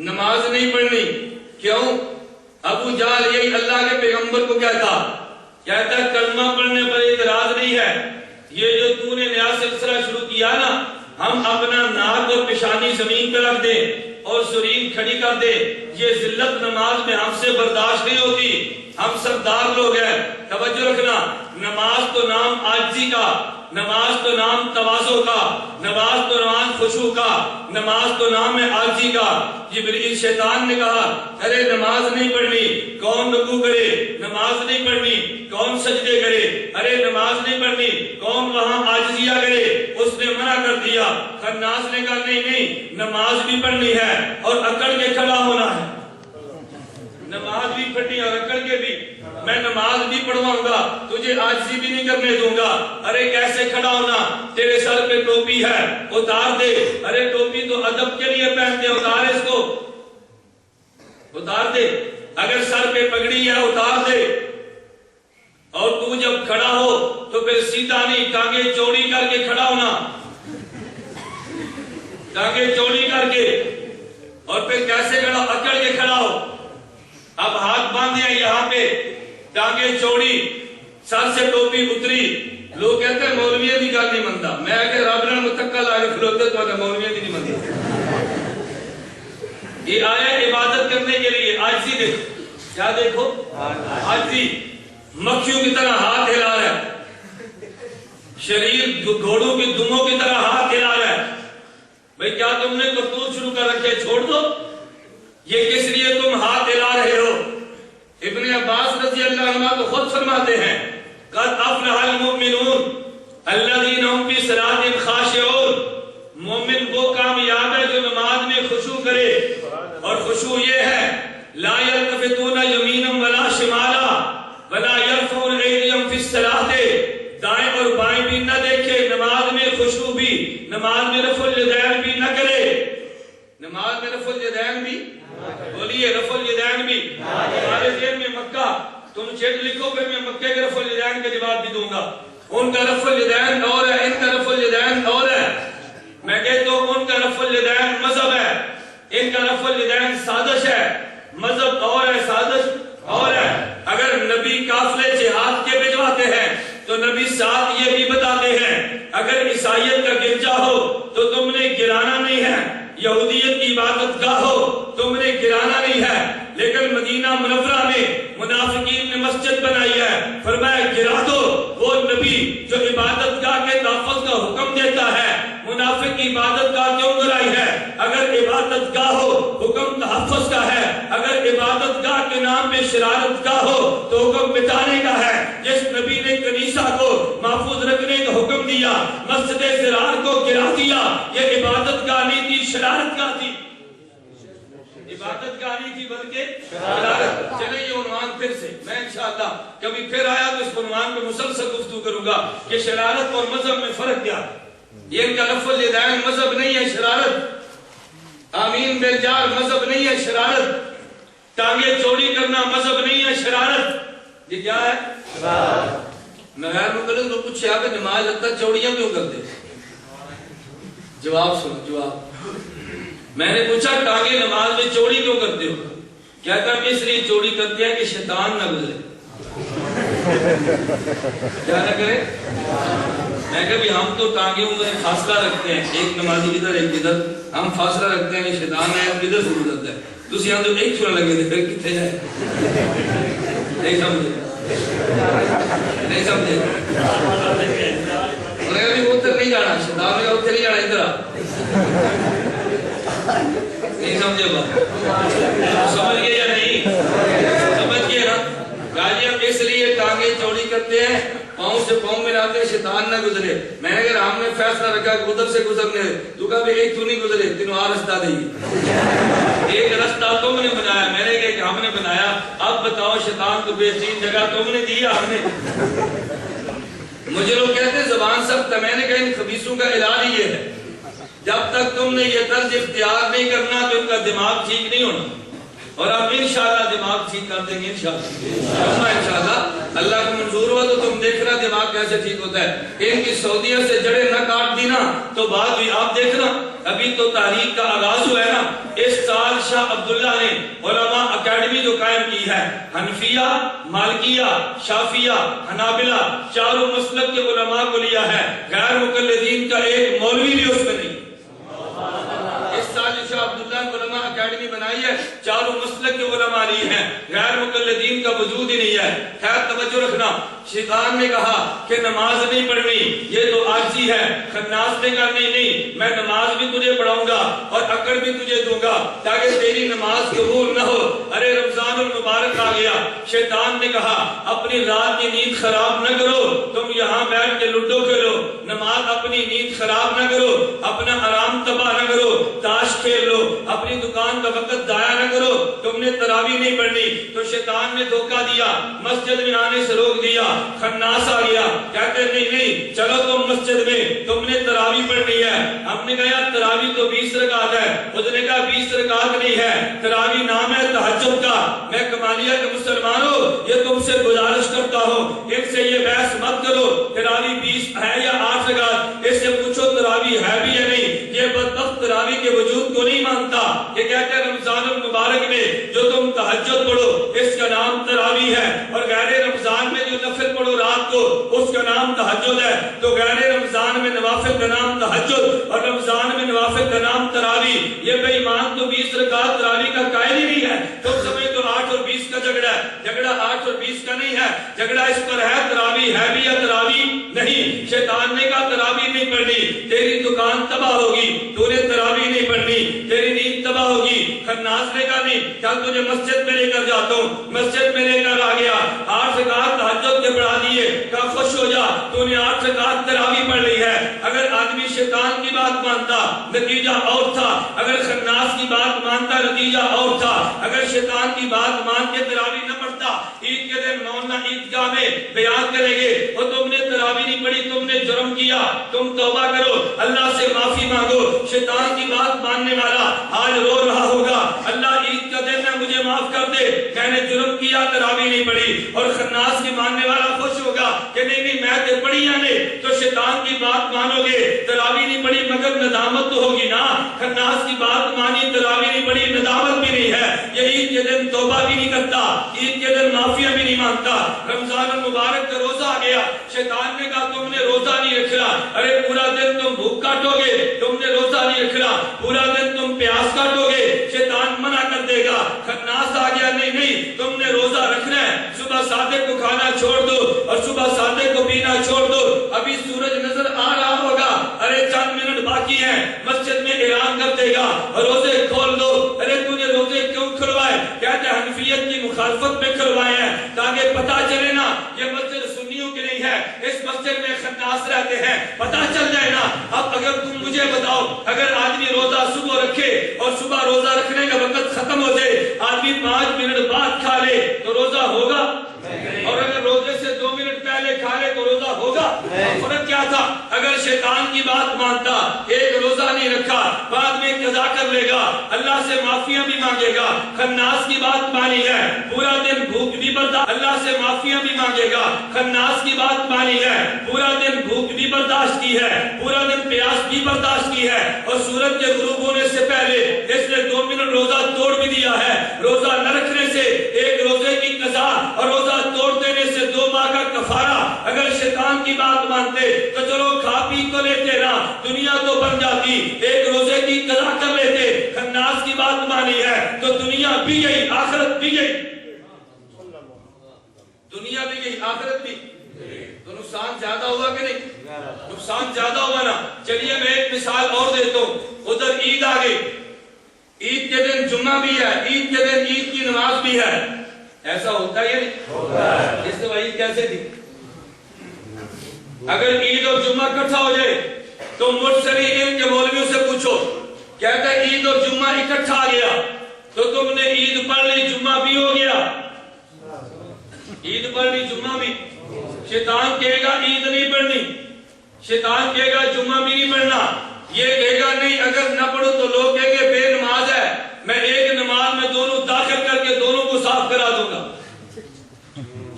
نماز نہیں پڑھنی۔ کیوں؟ ابو جہل یہی اللہ کے پیغمبر کو کہتا ہے کلمہ پڑھنے پر اعتراض نہیں ہے، یہ جو تو نے نیا سلسلہ شروع کیا نا، ہم اپنا ناک اور پیشانی زمین پہ رکھ دیں اور سرین کھڑی کر دیں، یہ ذلت نماز میں ہم سے برداشت نہیں ہوتی، ہم سردار لوگ ہیں۔ توجہ رکھنا، نماز تو نام عاجزی کا، نماز تو نام تواضع کا، نماز تو نام خشوع کا، نماز تو نام ہے عاجزی کا۔ جبریل شیطان نے کہا ارے نماز نہیں پڑھنی، کون رکوع کرے؟ نماز نہیں پڑھنی، کون سجدے کرے؟ ارے نماز نہیں پڑھنی، کون وہاں عاجزیہ کرے؟ اس نے منع کر دیا۔ خناس نے کہا نہیں نہیں، نماز بھی پڑھنی ہے اور اکڑ کے کھڑا ہونا ہے، نماز بھی پڑھنی اور اکڑ کے بھی، میں نماز بھی پڑھواؤں گا، تجھے عاجزی بھی نہیں کرنے دوں گا۔ ارے کیسے کھڑا ہونا؟ تیرے سر پہ ٹوپی ہے، اتار دے۔ ارے ٹوپی تو ادب کے لیے پہنتے، اتار اس کو، اتار دے۔ اگر سر پہ پگڑی ہے اتار دے، اور تو جب کھڑا ہو تو پھر سیدھا نہیں، ٹانگیں چوڑی کر کے کھڑا ہونا، ٹانگیں چوڑی کر کے، اور پھر کیسے کھڑا؟ اکڑ کے کھڑا ہو۔ اب ہاتھ باندھے ہیں یہاں پہ، ٹانگیں چوڑی، سر سے ٹوپی اتری۔ لوگ کہتے ہیں مولویہ دی گل نہیں منتا، میں کہ رب نے متکل آگے کھلوتے تو مولویہ دی نہیں منتا۔ یہ آیا عبادت کرنے کے لیے، عاجزی دیکھو، کیا دیکھو؟ عاجزی۔ مکھیوں کی طرح ہاتھ ہلا رہا ہے، شریر گھوڑوں کی دموں کی طرح ہاتھ ہلا رہا ہے۔ بھئی کیا تم نے کرتوت شروع کر رکھے؟ چھوڑ دو، یہ کس لیے تم ہاتھ ہلا رہے ہو؟ ابن عباس رضی اللہ عنہ تو خود فرماتے ہیں قد افلح المؤمنون الذین هم فی صلاتهم خاشعون، مومن وہ کامیاب ہے جو نماز میں خشوع کرے، اور خشوع یہ ہے لا یلتفتون یمینا ولا شمالا ولا یرفعون ایدیہم فی الصلاۃ، دائیں اور بائیں بھی نہ دیکھے، نماز میں خشوع بھی، نماز میں رفع الیدین بھی نہ کرے، نماز میں رفع الیدین بھی، بولیے رفع الیدین بھی۔ ہمارے ذہن میں مکہ، تم چیٹ لکھو پھر میں مکے کے رفع الیدین کا جواب بھی دوں گا۔ ان کا رفع الیدین اور ہے، ان کا رفع الیدین اور ہے۔ میں کہتا ہوں ان کا رفع الیدین مذہب ہے، ان کا رفع الیدین سازش ہے، مذہب اور ہے سازش اور ہے۔ اگر نبی قافلے جہاد کے بھجواتے ہیں تو نبی ساتھ یہ بھی بتاتے ہیں اگر عیسائیت کا گرجا ہو تو تم نے گرانا نہیں ہے، یہودیت کی عبادت گاہ ہو تم نے گرانا نہیں ہے۔ لیکن مدینہ منورہ میں منافقین نے مسجد بنائی ہے، فرمایا گرا دو۔ وہ نبی جو عبادت گاہ کے تحفظ کا حکم دیتا ہے، منافق کی عبادت گاہ کیوں گرائی ہے؟ اگر عبادت گاہ ہو حکم تحفظ کا ہے، اگر عبادت گاہ کے نام پہ شرارت گاہ ہو تو حکم مٹانے کا ہے۔ جس نبی نے کنیسہ کو محفوظ رکھنے کا حکم دیا، مسجد ضرار کو گرا دیا، یہ عبادت گاہ نہیں تھی، شرارت گاہ تھی، عبادت گاہ نہیں تھی بلکہ شرارت۔ چلے یہ عنوان پھر سے، میں انشاءاللہ کبھی پھر آیا تو اس عنوان پہ مسلسل گفتگو کروں گا کہ شرارت اور مذہب میں فرق کیا۔ یہ ان کا رفع الیدین مذہب نہیں ہے، شرارت۔ آمین بالجار مذہب نہیں ہے، شرارت۔ ٹانگیں چوڑی کرنا مذہب نہیں ہے، شرارت۔ یہ کیا ہے؟ شرارت۔ میں غیر مقلد کو پوچھے آپ نماز لگتا چوڑیاں کیوں کرتے؟ جواب سنو، جواب میں نے پوچھا ٹانگیں نماز میں چوڑی کیوں کرتے ہو؟ کہتا اس لیے چوڑی کرتے ہیں کہ شیطان نہ گزرے. کیا نہ کرے؟ میں کہ ہم تو ٹانگوں میں فاصلہ رکھتے ہیں, ایک نمازی ادھر ایک ادھر, ہم فاصلہ رکھتے ہیں کہ شیطان ہے ادھر سے گزرتا ہے. تسی یہاں تو ایک چھوڑا لگے تھے, پھر کتنے جائے؟ نہیں سمجھے, نہیں سمجھے. انہوں نے کہا بھی ادھر نہیں جانا, شیطان نے کہا ادھر نہیں جانا, ادھر آ. نہیں سمجھے بات؟ سمجھ گئے یا نہیں؟ سمجھ گئے نا. غازی ہم اس لیے ٹانگیں چوڑی کرتے ہیں, پاؤں سے پاؤں ملاتے ہیں شیطان نہ گزرے. میں نے کہا ہم نے فیصلہ رکھا کہ ادھر سے گزرنے, تو کہا بھی ایک تو نہیں گزرے, تینوں آ رستہ دیں. ایک رستہ تم نے بنایا, میں نے کہا کہ ہم نے بنایا, اب بتاؤ شیطان کو بہترین جگہ تم نے دی ہم نے. مجھے لوگ کہتے ہیں زبان سخت ہے, میں نے کہا ان خبیثوں کا علاج یہ ہے, جب تک تم نے یہ طرز اختیار نہیں کرنا تو ان کا دماغ ٹھیک نہیں ہونا. اور آپ انشاءاللہ دماغ ٹھیک کر دیں گے انشاءاللہ. اللہ کو منظور ہوا تو تم دیکھنا دماغ کیسے ٹھیک ہوتا ہے. ان کی سعودیہ سے جڑیں نہ کاٹ دی نا تو بعد بھی آپ دیکھنا, ابھی تو تحریک کا آغاز ہوا ہے نا. اس سال شاہ عبداللہ نے علماء اکیڈمی جو قائم کی ہے, حنفیہ, مالکیہ, شافیہ, حنابلہ, چاروں مسلک کے علماء کو لیا ہے. غیر مقلدین کا ایک مولوی بھی اس میں نہیں. اس سال شاہ عبداللہ علماء اکیڈمی بنائی ہے, چاروں مسلک کے علماء لی ہیں, غیر مقلدین کا وجود ہی نہیں ہے. خیر توجہ رکھنا, شیطان نے کہا کہ نماز نہیں پڑھنی, یہ تو عاجزی ہے. خناس نے کہا نہیں, میں نماز بھی تجھے پڑھاؤں گا اور اکڑ بھی تجھے دوں گا تاکہ تیری نماز قبول نہ ہو. ارے رمضان المبارک آ گیا, شیطان نے کہا اپنی رات کی نیند خراب نہ کرو, تم یہاں بیٹھ کے لوڈو کھیلو, نماز اپنی نیند خراب نہ کرو, اپنا آرام تباہ نہ کرو, تاش کھیل لو, اپنی دکان کا وقت ضائع نہ کرو, تم نے تراویح نہیں پڑھنی. تو شیطان نے دھوکہ دیا, مسجد میں آنے سے روک دیا. خناس آ گیا, کہتے نہیں چلو تم مسجد میں, تم نے تراویح پڑھنی ہے. ہم نے کہا تراویح تو 20 رکعت ہے. اس نے کہا 20 رکعت نہیں ہے, تراویح نام ہے تہجد کا. میں کمالیہ کے مسلمانوں یہ تم سے گزارش کرتا ہوں, ان سے یہ بحث مت کرو تراویح 20 ہے یا 8 رکعت, اس سے پوچھو تراویح ہے بھی یا نہیں. یہ بدبخت تراویح کے وجود کو نہیں مانتا. یہ کہتے ہیں رمضان المبارک میں جو تم تہجد پڑھو اس کا نام تراویح ہے, اور غیر رمضان میں جو نفل پڑھو رات کو اس کا نام تہجد ہے. تو غیر رمضان میں نوافل کا نام تہجد اور رمضان میں نوافل کا نام تراویح. یہ بے ایمان تو 20 رکعت تراویح کا قائل ہی نہیں ہے. تم سمجھ تو 8 اور 20 کا جھگڑا ہے, جھگڑا 8 اور 20 کا نہیں ہے, جھگڑا اس پر ہے تراویح ہے بھی یا تراویح نہیں. شیطان نے کہا تراویح نہیں پڑھنی, تیری دکان تباہ ہوگی. تو نے تراویح نہیں پڑھنی, تیری نیند تباہ ہوگی. خناس نے کہا نہیں, چل تجھے مسجد میں لے کر جاتا ہوں. مسجد میں لے کر آ گیا, 8 رکعت تہجد کے پڑھا دیے. کہا خوش ہو جا, تو نے 8 رکعت تراویح پڑھ لی ہے. اگر آدمی شیطان کی بات مانتا نتیجہ اور تھا, اگر خناس کی بات مانتا نتیجہ اور تھا. اگر شیطان کی بات مان کے تراویح نہ پڑھتا, عید کے دن مولانا عیدگاہ میں بیان کریں گے اور تم نے تراویح نہیں پڑھی, تم نے جرم کیا, تم توبہ کرو, اللہ سے معافی مانگو. شیطان کی بات ماننے والا آج رو رہا ہوگا, اللہ عید کا دن ہے مجھے معاف کر دے, میں نے جرم کیا تراویح نہیں پڑھی. اور خناس کی ماننے والا خوش ہوگا کہ نہیں میں تے پڑھی یا نہیں. تو شیطان کی بات مانو گے, تراویح نہیں پڑھی مگر ندامت تو ہوگی نا. خناس کی بات مانی, تراویح نہیں پڑھی, ندامت بھی نہیں ہے. یہ عید کے دن توبہ بھی نہیں کرتا, عید کے دن معافیہ بھی نہیں مانگتا. رمضان المبارک کا روزہ آ گیا, شیطان نے کہا تم نے روزہ نہیں رکھنا. ارے پورا دن تم بھوک کاٹو گے, تم نے روزہ نہیں رکھنا. پورا دن تم پیاس کاٹو گے, شیطان منع کر دے گا. خناس آ گیا, نہیں تم نے روزہ رکھنا ہے. صبح صادق کو کھانا چھوڑ دو اور صبح صادق کو پینا چھوڑ دو. ابھی سورج نظر آ رہا ہوگا, ارے چند منٹ باقی ہیں, مسجد میں اعلان کر دے گا روزے کھول دو. ارے تو نے روزے کیوں کھلوائے؟ کہتے ہیں حنفیت کی مخالفت میں کھلوائے ہیں تاکہ پتہ چلے نا یہ مسجد سنیوں کی نہیں ہے, اس مسجد میں خناس رہتے ہیں, پتہ چل جائے نا. اب اگر تم مجھے بتاؤ, اگر آدمی روزہ صبح رکھے اور صبح روزہ رکھنے کا وقت ختم ہو جائے, آدمی 5 منٹ بعد کھا لے تو روزہ ہوگا, اور اگر روزے سے 2 منٹ پہلے کھا لے تو روزہ ہوگا. فرق کیا تھا؟ اگر شیطان کی بات مانتا، ایک روزہ نہیں رکھا، بعد میں قضا کر لے گا، اللہ سے معافیاں بھی مانگے گا، خناس کی بات مانی ہے، پورا دن بھوک بھی برداشت، اللہ سے معافیاں بھی مانگے گا، خناس کی بات مانی ہے، پورا دن بھوک بھی برداشت کی ہے، پورا دن پیاس بھی برداشت کی ہے، اور سورج کے غروب ہونے سے پہلے اس نے 2 منٹ روزہ توڑ بھی دیا ہے۔ روزہ نہ رکھنے سے ایک روزے کی قضا اور روزہ توڑ دینے سے 2 ماہ کا کفارہ۔ اگر شیطان کی بات مانتے تو چلو کھا پی تو لیتے نا، دنیا تو بن جاتی، ایک روزے کی قضا کر لیتے۔ خناس کی بات مانی ہے تو دنیا بھی گئی، آخرت بھی گئی، دنیا بھی گئی، آخرت بھی، تو نقصان زیادہ ہوا کہ نہیں؟ نقصان زیادہ ہوا نا۔ چلیے میں ایک مثال اور دیتا ہوں، ادھر عید آ گئی، عید کے دن جمعہ بھی ہے، عید کے دن عید کی نماز بھی ہے، ایسا ہوتا ہے یا نہیں؟ اس دفعہ عید کیسے تھی؟ اگر عید اور جمعہ اکٹھا ہو جائے تو مرسلی علم کے مولویوں سے پوچھو، کہتا ہے عید اور جمعہ اکٹھا آ گیا تو تم نے عید پڑھ لی، جمعہ بھی ہو گیا، عید پڑھ لی جمعہ بھی۔ شیطان کہے گا عید نہیں پڑھنی، شیطان کہے گا جمعہ بھی نہیں پڑھنا، یہ کہے گا نہیں اگر نہ پڑھو تو لوگ کہیں گے بے نماز ہے، میں ایک نماز میں دونوں داخل کر کے دونوں کو صاف کرا دوں گا۔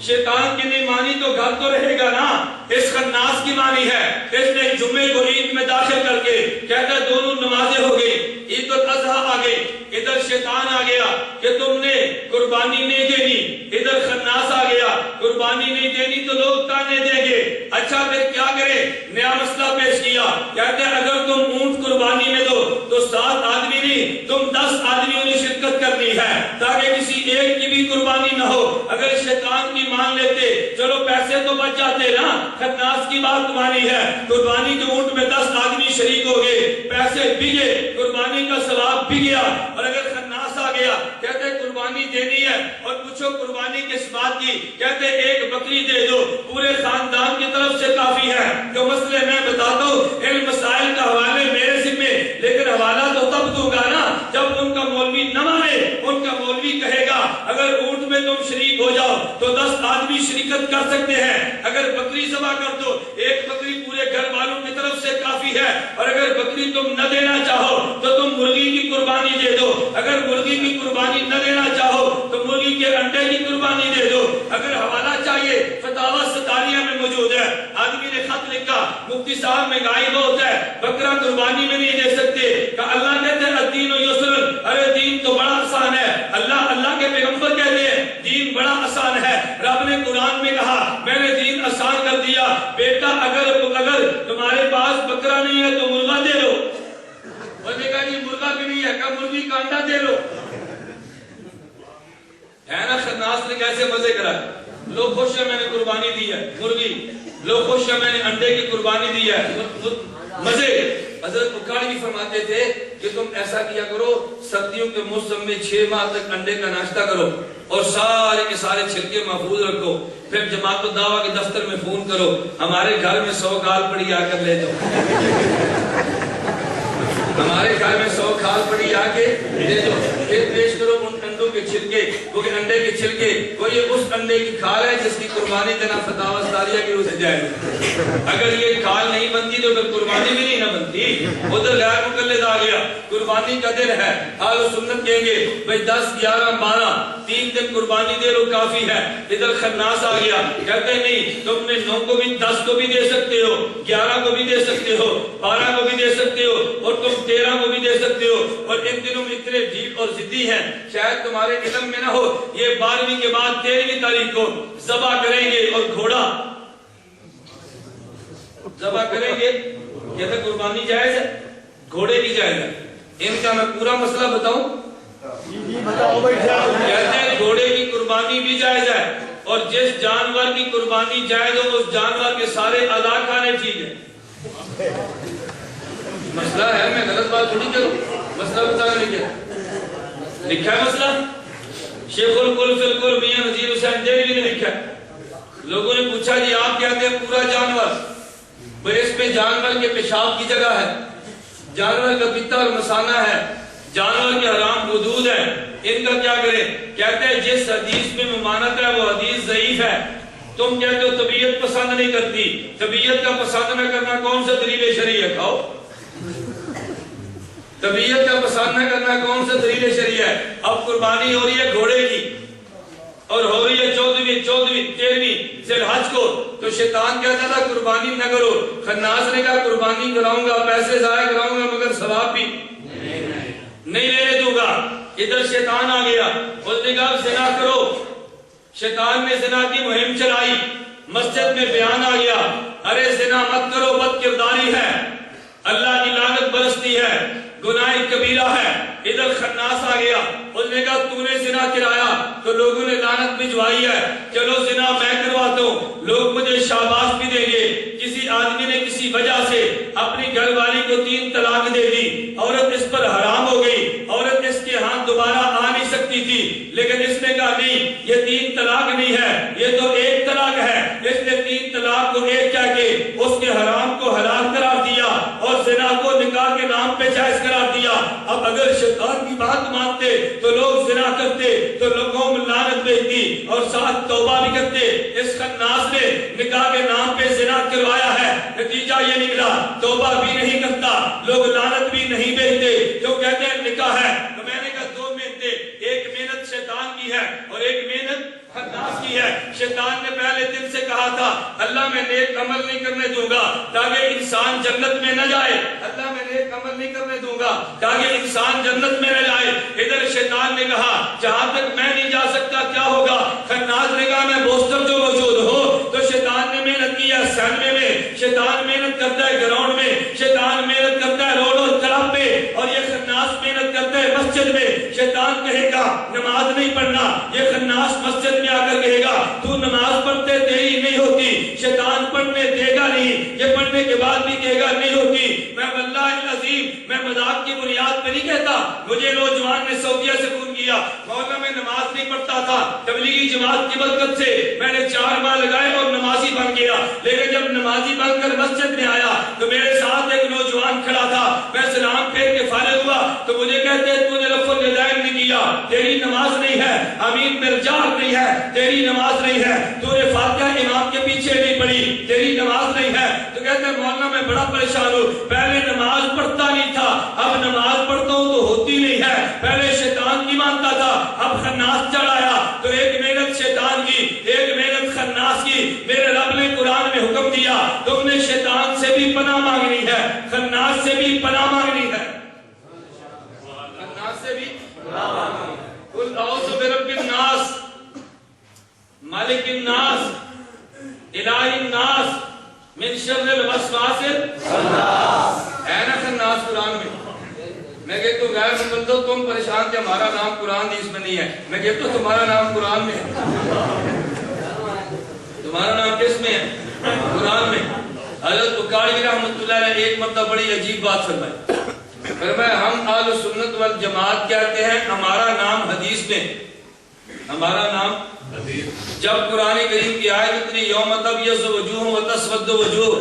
شیطان کی نہیں مانی تو گھر تو رہے گا نا، اس خناس کی مانی ہے، اس نے جمعے کو عید میں داخل کر کے کہتا ہے دونوں نمازیں ہو گئی، عید الاضحیٰ آ گئی، ادھر شیطان آ گیا کہ تم نے قربانی نہیں دینی، ادھر خناس آ گیا قربانی نہیں دینی تو لوگ تانے دیں گے، اچھا پھر کیا کرے؟ نیا مسئلہ پیش کیا، کہتے ہیں اگر تم اونٹ قربانی میں دو تو 7 آدمی نہیں تم 10 آدمیوں نے شرکت کرنی ہے تاکہ کسی ایک کی بھی قربانی نہ ہو۔ اگر شیطان کی مان لیتے چلو پیسے تو بچ جاتے نا، خناس کی بات مانی ہے، قربانی کے اونٹ میں 10 آدمی شریک ہو گئے، پیسے بھی گئے، قربانی کا ثواب بھی گیا۔ اور اگر خناس آ گیا کہتے قربانی دینی ہے اور پوچھو قربانی کس بات کی، کہتے ایک بکری دے دو، پورے خاندان کی طرف سے کافی ہے۔ جو مسئلے میں بتاتا ہوں ان مسائل کا حوالے میرے ذمہ، لیکن حوالہ تو تب دوں گا نا جب ان کا مولوی نہ مانے۔ ان کا مولوی کہے گا اگر اونٹ میں تم شریک ہو جاؤ تو 10 آدمی شرکت کر سکتے ہیں، اگر بکری ذبح کر دو ایک بکری پورے گھر والوں کی طرف سے کافی ہے، اور اگر بکری تم نہ دینا چاہو تو تم مرغی کی قربانی دے دو، اگر مرغی کی قربانی نہ دینا چاہو تو مرغی کے انڈے کی قربانی دے دو۔ اگر حوالہ چاہیے فتاوی ستاریہ میں موجود ہے، آدمی نے خط لکھا مفتی صاحب مہنگائی بہت ہے، بکرا قربانی میں نہیں دے سکتے، کہ اللہ کہتے ہیں الدین یسر، ارے دین تو بڑا آسان ہے، اللہ کے پیغمبر کہتے ہیں دین بڑا آسان ہے، رب نے قرآن میں کہا میں نے دین آسان کر دیا، بیٹا اگر تمہارے پاس بکرا نہیں ہے تو مرغا دے لو، اور نے کہا جی مرغا بھی نہیں ہے، کہا مرغی کا انڈا دے لو، ہے نا؟ خناس نے کیسے مزے کرا، لوگ خوش ہیں میں نے قربانی دی ہے مرغی، لوگ خوش ہیں میں نے انڈے کی قربانی دی ہے، مزے۔ حضرت بخاری بھی فرماتے تھے کہ تم ایسا کیا کرو سردیوں کے موسم میں 6 ماہ تک انڈے کا ناشتہ کرو اور سارے کے سارے چھلکے محفوظ رکھو، پھر جماعت الدعوہ کے دفتر میں فون کرو ہمارے گھر میں 100 کھال پڑی آ کر لے جاؤ، ہمارے گھر میں 100 کھال پڑی آ کے لے جاؤ، پھر پیش کرو ان انڈوں کے چھلکے، کیونکہ انڈے کے چھلکے وہ یہ اس انڈے کی کھال ہے جس کی قربانی جناب فتاوی ستاریہ کی روح سے جائے گی، اگر یہ کھال نہیں بنتی تو پھر قربانی بھی نہیں نہ بنتی۔ ادھر غیر مقلد آ گیا، قربانی کا دن ہے، اہل سنت کہیں گے بھئی 10 11 12 3 دن قربانی دے لو کافی ہے، ادھر خناس آ گیا کہتے نہیں تم نے 9 کو بھی 10 کو بھی دے سکتے ہو، 11 کو بھی دے سکتے ہو، 12 کو بھی دے سکتے ہو، اور تم 13 کو بھی دے سکتے ہو، اور ان دنوں میں اتنے ڈھیل اور ضدی ہیں شاید تمہارے علم میں نہ ہو، یہ 12ویں کے بعد 13ویں تاریخ کو ذبح کریں گے اور گھوڑا ذبح کریں گے، کہتے قربانی جائز ہے، گھوڑے کی جائز ہے، ان کا میں پورا مسئلہ بتاؤں، کہتے ہیں گھوڑے کی قربانی بھی جائز ہے، اور جس جانور کی قربانی جائز ہو اس جانور کے سارے اعضاء کھانے ٹھیک ہے۔ مسئلہ ہے، میں غلط بات تھوڑی کروں، مسئلہ بتا رہے کیا لکھا ہے مسئلہ، شیخ الکل فی الکل میاں نذیر حسین دہلوی نے لکھا ہے۔ لوگوں نے پوچھا جی آپ کہتے ہیں پورا جانور، بھئی اس میں جانور کے پیشاب کی جگہ ہے، جانور کا پتا اور مثانہ ہے، جانور کے حرام حدود ہیں، ان کا کیا کریں؟ کہتے ہیں جس حدیث میں ممانعت ہے وہ حدیث ضعیف ہے، تم کہتے ہو طبیعت پسند نہیں کرتی، طبیعت کا پسند نہ کرنا کون سا دلیل شرعی ہے؟ کھاؤ۔ طبیعت کا پسند نہ کرنا کون سا دلیل شرعی ہے؟ اب قربانی ہو رہی ہے گھوڑے کی اور ہو رہی ہے 13ویں ذی الحج کو، تو شیطان کہتا تھا قربانی نہ کرو، خناس نے کہا قربانی کراؤں گا، پیسے ضائع کراؤں گا، مگر ثواب بھی نہیں لینے دوں گا۔ ادھر شیطان آ گیا، اس نے کہا زنا کرو، شیطان نے زنا کی مہم چلائی، مسجد میں بیان آ گیا ارے زنا مت کرو، بد کرداری ہے، اللہ کی لعنت برستی ہے، گناہ کبیرہ ہے۔ ادھر خناس آ گیا، اس نے کہا تو نے زنا کرایا تو لوگوں نے لعنت بھجوائی ہے، چلو زنا میں کرواتا ہوں، لوگ مجھے شاباش بھی دیں گے۔ کسی آدمی نے کسی وجہ سے اپنی گھر والی کو 3 طلاق دے دی، عورت اس پر حرام ہو گئی، عورت اس کے ہاں دوبارہ آ نہیں سکتی تھی، لیکن اس نے کہا نہیں یہ 3 طلاق نہیں ہے، یہ تو 1 طلاق ہے۔ اس نے 3 طلاق کو 1 کہہ کے اس کے حرام کو حلال قرار دیا اور زنا کو نکاح کے نام پہ جائز قرار دیا۔ اب اگر شیطان کی بات مانتے تو لوگ زنا کرتے تو لوگوں میں لعنت بھیجتی اور ساتھ توبہ بھی کرتے۔ اس خناس نے نکاح کے نام پہ زنا کروایا ہے، نتیجہ یہ نکلا توبہ بھی نہیں کرتا، لوگ لعنت بھی نہیں بھیجتے، جو کہتے ہیں نکاح ہے۔ تو میں نے کہا 2 محنتیں، ایک محنت شیطان کی ہے اور ایک محنت خناس کی ہے۔ شیطان نے پہلے دن سے کہا تھا اللہ میں نیک عمل نہیں کرنے دوں گا تاکہ انسان جنت میں نہ جائے، اللہ میں نیک عمل نہیں کرنے دوں گا تاکہ انسان جنت میں نہ جائے۔ ادھر شیطان نے کہا جہاں تک میں نہیں جا سکتا کیا ہوگا؟ خناس نے کہا میں بوسٹر جو موجود ہو۔ تو شیطان نے محنت کی ہے سینمے میں، شیطان محنت کرتا ہے گراؤنڈ میں، شیطان محنت کرتا ہے روڈ اور کلب میں، اور یہ خناس محنت کرتا ہے مسجد میں۔ شیطان کہے گا نماز نہیں پڑھنا، یہ خناس مسجد میں آ کر کہے گا تو نماز پڑھتے تیری نہیں ہوتی، شیطان پڑھنے دے گا نہیں، یہ پڑھنے کے بعد بھی کہے گا نہیں ہوتی۔ میں واللہ العظیم میں مذاق کی بنیاد پہ نہیں کہتا، مجھے نوجوان نے سعودیہ سے فون کیا مولانا میں نماز نہیں پڑھتا تھا، تبلیغی جماعت کی برکت سے میں نے 4 ماہ لگائے اور نمازی بن گیا، لیکن جب نمازی بن کر مسجد میں آیا تو میرے ساتھ ایک نوجوان کھڑا تھا، میں سلام پھیر کے فارغ ہوا تو مجھے کہتے ہیں تو نے لفظ الندائن نہیں کیا، تیری نماز نہیں ہے، امین مرجار نہیں ہے، تیری نماز نہیں ہے، تو نے فاتحہ امام کے پیچھے نہیں پڑھی، تیری نماز نہیں ہے۔ تو کہتے ہیں مولانا میں بڑا پریشان ہوں، پہلے نماز پڑھتا نہیں تھا، اب نماز پڑھتا ہوں تو ہوتی نہیں ہے، پہلے شیطان کی مانتا تھا، اب خناس چڑھایا۔ تو ایک محنت شیطان کی، ایک محنت خناس کی۔ میرے رب نے قرآن میں حکم دیا تم نے شیطان سے بھی پناہ مانگنی ہے، خناس سے بھی پناہ مانگنی ہے، خناس سے بھی پناہ مانگنی ہے۔ قل اعوذ برب الناس مالک الناس الہ الناس من شر الوسواس الخناس۔ ہے نا خناس قرآن میں؟ میں کہتا ہوں غیر مقدس تم پریشان کہ ہمارا نام قرآن حدیث میں نہیں ہے، میں کہتا ہوں تمہارا نام قرآن میں ہے، تمہارا نام کس میں ہے؟ قرآن میں۔ حضرت بخاری رحمۃ اللہ علیہ نے ایک مرتبہ بڑی عجیب بات فرمائی، فرمایا ہم اہل سنت والجماعت کہتے ہیں ہمارا نام حدیث میں، ہمارا نام حدیث۔ جب قرآن کریم کی آیت اتنی یوم تبیض وجوہ و تسود وجوہ،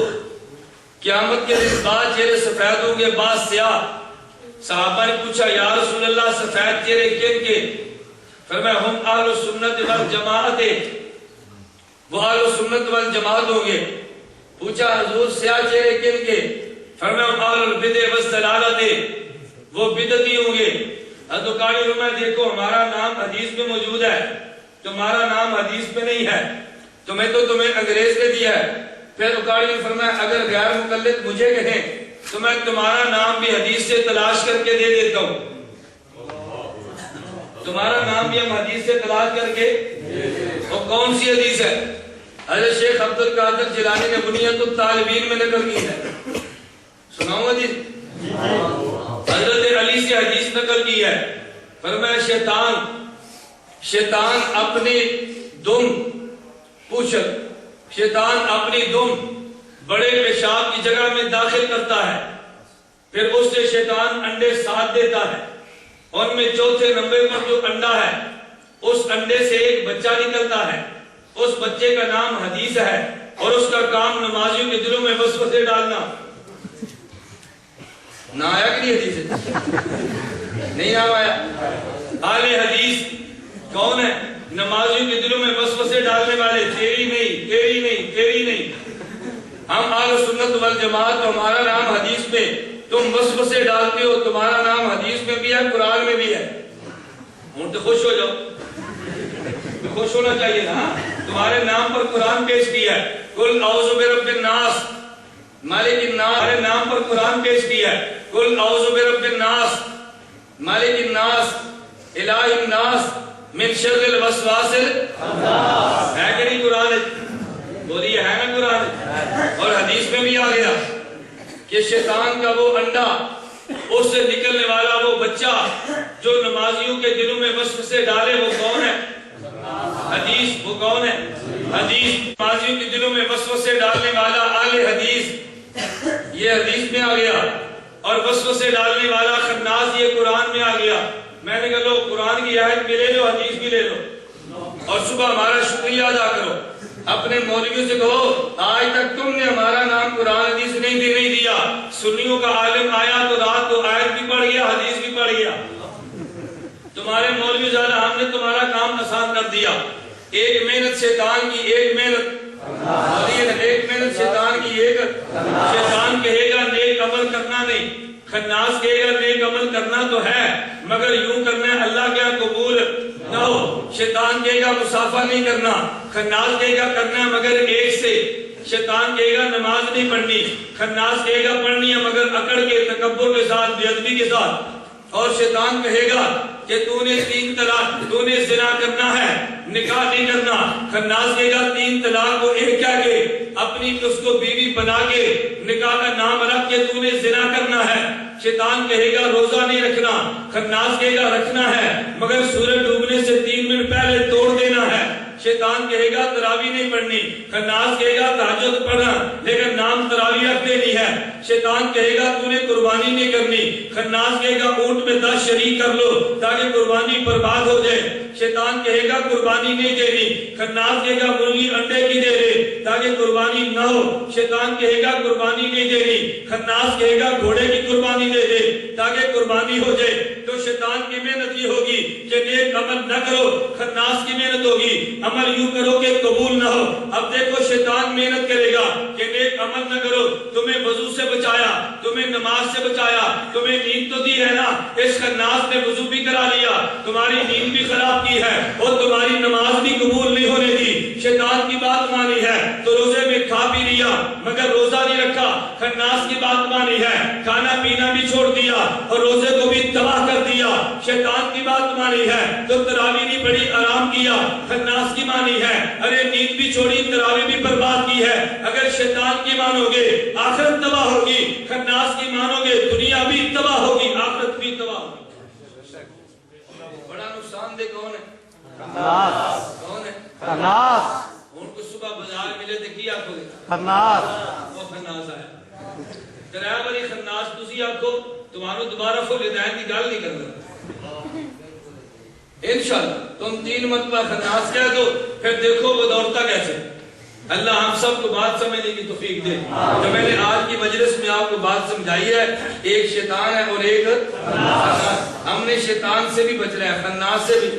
قیامت کے دن بعض چہرے سفید ہوں گے بعض سیاہ۔ صحابہ نے پوچھا یا رسول اللہ سفید چہرے کن کے؟ فرمایا ہم اہل سنت والجماعت، وہ اہل سنت والجماعت ہوں گے۔ پوچھا حضور سیاہ چہرے کن کے؟ فرمایا ہم اہل البدع والضلالت، وہ بدعتی ہوں گے۔ حضرت قاری فرمایا دیکھو ہمارا نام حدیث میں موجود ہے، تمہارا نام حدیث میں نہیں ہے، تمہیں تو تمہیں انگریز نے دیا ہے۔ پھر قاری نے فرمایا اگر غیر مقلد مجھے کہیں تو میں تمہارا نام بھی حدیث سے تلاش کر کے دے دیتا ہوں، تمہارا نام بھی ہم حدیث سے تلاش کر کے۔ اور کون سی حدیث ہے؟ حضرت شیخ عبد القادر جیلانی نے بنیت الطالبین میں نقل کی ہے، سناؤں حدیث؟ حضرت علی سے حدیث نقل کی ہے، فرمایا شیطان اپنی دم پوچھ، شیطان اپنی دم بڑے پیشاب کی جگہ میں داخل کرتا ہے، پھر اس سے شیطان انڈے ساتھ دیتا ہے، ان میں چوتھے نمبر پر جو انڈا ہے اس انڈے سے ایک بچہ نکلتا ہے، اس بچے کا نام حدیث ہے اور اس کا کام نمازیوں کے دلوں میں وسوسے ڈالنا۔ نہ آیا کہ نہیں حدیث ہے؟ نہیں نام آیا؟ اہل حدیث کون ہے؟ نمازیوں کے دلوں میں وسوسے ڈالنے والے تیری نہیں، تیری نہیں، تیری نہیں. ہم اہل سنت والجماعت، ہمارا نام حدیث میں، تم وسوسے ڈالتے ہو، تمہارا نام حدیث میں بھی ہے، قرآن میں بھی ہے. ہوں تو خوش ہو جاؤ، خوش ہونا چاہیے نا. تمہارے نام پر قرآن پیش کیا ہے، قل اعوذ برب الناس مالک الناس. تمہارے نام پر قرآن پیش کیا ہے، قل اعوذ برب الناس مالک الناس الہ الناس من شر الوسواس الخناس. ہے کہ نہیں قرآن؟ بولیے ہے نا قرآن؟ اور حدیث میں بھی آ گیا کہ شیطان کا وہ انڈا، اس سے نکلنے والا وہ بچہ جو نمازیوں کے دلوں میں وسوسے ڈالے، وہ کون ہے؟ حدیث. وہ کون ہے؟ حدیث. نمازیوں کے دلوں میں وسوسے ڈالنے والا اہل حدیث، یہ حدیث میں آ گیا. اور وسوسے ڈالنے والا خناس، یہ قرآن میں آ گیا. میں نے کہا لو قرآن کی آیت بھی لے لو، حدیث بھی لے لو، اور صبح ہمارا شکریہ ادا کرو. اپنے مولویوں سے کہو آج تک تم نے ہمارا نام قرآن حدیث نہیں دیا. سنیوں کا عالم آیا تو رات کو آیت بھی پڑھ گیا، حدیث بھی پڑھ گیا. تمہارے مولوی زیادہ، ہم نے تمہارا کام آسان کر دیا. ایک محنت شیطان کی، ایک محنت ایک محنت شیطان کی، ایک. شیطان کہے گا نیک عمل کرنا نہیں، خناس کہے گا نیک عمل کرنا تو ہے مگر یوں کرنا ہے اللہ کیا قبول نہ ہو. شیطان کہے گا مسافہ نہیں کرنا، خناس کہے گا کرنا ہے مگر ایک سے. شیطان کہے گا نماز نہیں پڑھنی، خناس کہے گا پڑھنی ہے مگر اکڑ کے، تکبر کے ساتھ، بے ادبی کے ساتھ. اور شیطان کہے گا کہ تو نے 3 طلاق، تو نے زنا کرنا ہے، نکاح نہیں کرنا. خناس کہے گا 3 طلاق کو ایک کیا کہ اپنی اس کو بیوی بنا کے نکاح کا نام رکھ کے تو نے زنا کرنا ہے. شیطان کہے گا روزہ نہیں رکھنا، خناس کہے گا رکھنا ہے مگر سورج ڈوبنے سے 3 منٹ پہلے توڑ دینا ہے. شیطان کہے گا تراویح نہیں پڑھنی، خناس کہے گا تہجد پڑھنا لیکن نام تراویح رکھ دینی ہے. شیطان کہے گا تو نے قربانی نہیں کرنی، خناس کہے گا اونٹ میں 10 شریک کر لو تاکہ قربانی برباد ہو جائے. شیطان کہے گا قربانی نہیں دینی، خناس کہے گا مرغی انڈے کی دے دے تاکہ قربانی نہ ہو. شیطان کہے گا قربانی نہیں دینی، خناس کہے گا گھوڑے کی قربانی دے دے تاکہ قربانی ہو جائے. تو شیطان کی محنت یہ ہوگی کہ نیک عمل نہ کرو، خناس کی محنت ہوگی عمل یوں کرو کہ قبول نہ ہو. اب دیکھو شیطان محنت کرے گا کہ نیک عمل نہ کرو، تمہیں وضو سے بچایا، تمہیں نماز سے بچایا، تمہیں نیند تو دی ہے نا. اس خناس نے وضو بھی کرا لیا، تمہاری نیند بھی خراب کی ہے اور تمہاری نماز بھی قبول نہیں ہونے دی. شیطان کی بات مانی ہے تو روزے میں کھا پی لیا مگر روزہ نہیں رکھا. خناس کی بات مانی ہے، کھانا پینا بھی چھوڑ دیا اور روزے کو بھی تباہ کر دیا. شیطان کی بات مانی ہے تو تراویح نہیں پڑھی، آرام کیا. خناس کی مانی ہے، ارے نیند بھی چھوڑی، تراویح بھی برباد کی ہے. اگر شیطان کی مانو گے آخرت تباہ ہوگی، خناس کی مانو گے دنیا بھی تباہ ہوگی، آخرت بھی تباہ ہوگی. بڑا نقصان دہ کون ہے؟ خناس. کون ہے؟ خناس. ان کو صبح بازار ملے تو کی آنکھو گے؟ خناس. وہ خناس آیا ترائے بری خناس تسی آنکھو تمہارو دوبارہ فل ہدایت کی گل نہیں کرنا انشاءاللہ. تم 3 مرتبہ خناس کہہ دو پھر دیکھو وہ دوڑتا کیسے. اللہ ہم سب کو بات سمجھنے کی توفیق دے. جو میں نے آج کی مجلس میں آپ کو بات سمجھائی ہے، ایک شیطان ہے اور ایک خناس. ہم نے شیطان سے بھی بچنا ہے، خناس سے بھی.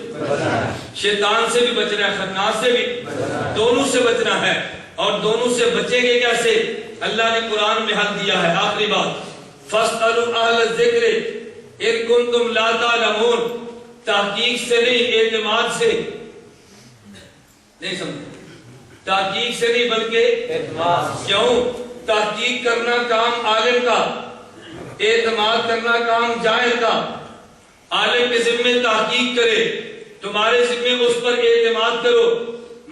شیطان سے بھی بچنا ہے، خناس سے بھی. دونوں سے بچنا ہے. اور دونوں سے بچیں گے کیسے؟ اللہ نے قرآن میں حل دیا ہے. آخری بات فَاسْأَلُوا أَهْلَ الذِّكْرِ إِن كُنتُمْ لَا تَعْلَمُونَ. تحقیق سے نہیں، اعتماد سے نہیں. سمجھ تحقیق سے نہیں بلکہ اعتماد. کیوں؟ تحقیق کرنا کام عالم کا، اعتماد کرنا کام جاہل کا. عالم کے ذمہ تحقیق کرے، تمہارے ذمہ اس پر اعتماد کرو.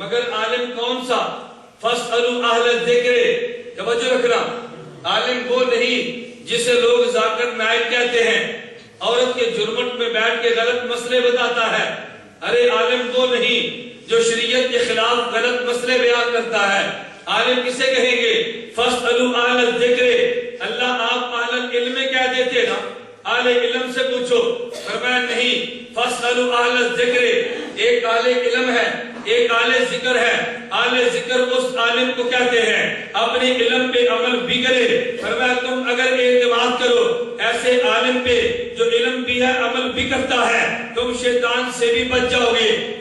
مگر عالم کون سا؟ فَاسْأَلُوا أَهْلَ الذِّكْرِ. توجہ رکھنا، عالم وہ نہیں جسے لوگ ذاکر نائب کہتے ہیں، عورت کے جرمٹ میں بیٹھ کے غلط مسئلے بتاتا ہے. ارے عالم وہ نہیں جو شریعت کے خلاف غلط مسئلے بیان کرتا ہے. عالم کسے کہیں گے؟ فَاسْأَلُوا أَهْلَ الذِّكْرِ. اللہ آپ اہل العلم کہہ دیتے نا، اہل علم سے پوچھو. فرمایا نہیں، فَاسْأَلُوا أَهْلَ الذِّكْرِ. ایک اہل علم ہے، ایک اہل ذکر ہے. اہل ذکر اس عالم کو کہتے ہیں اپنے علم پہ عمل بھی کرے. فرمایا تم اگر اعتماد کرو ایسے عالم پہ جو علم بھی ہے عمل بھی کرتا ہے، تم شیطان سے بھی بچ جاؤ گے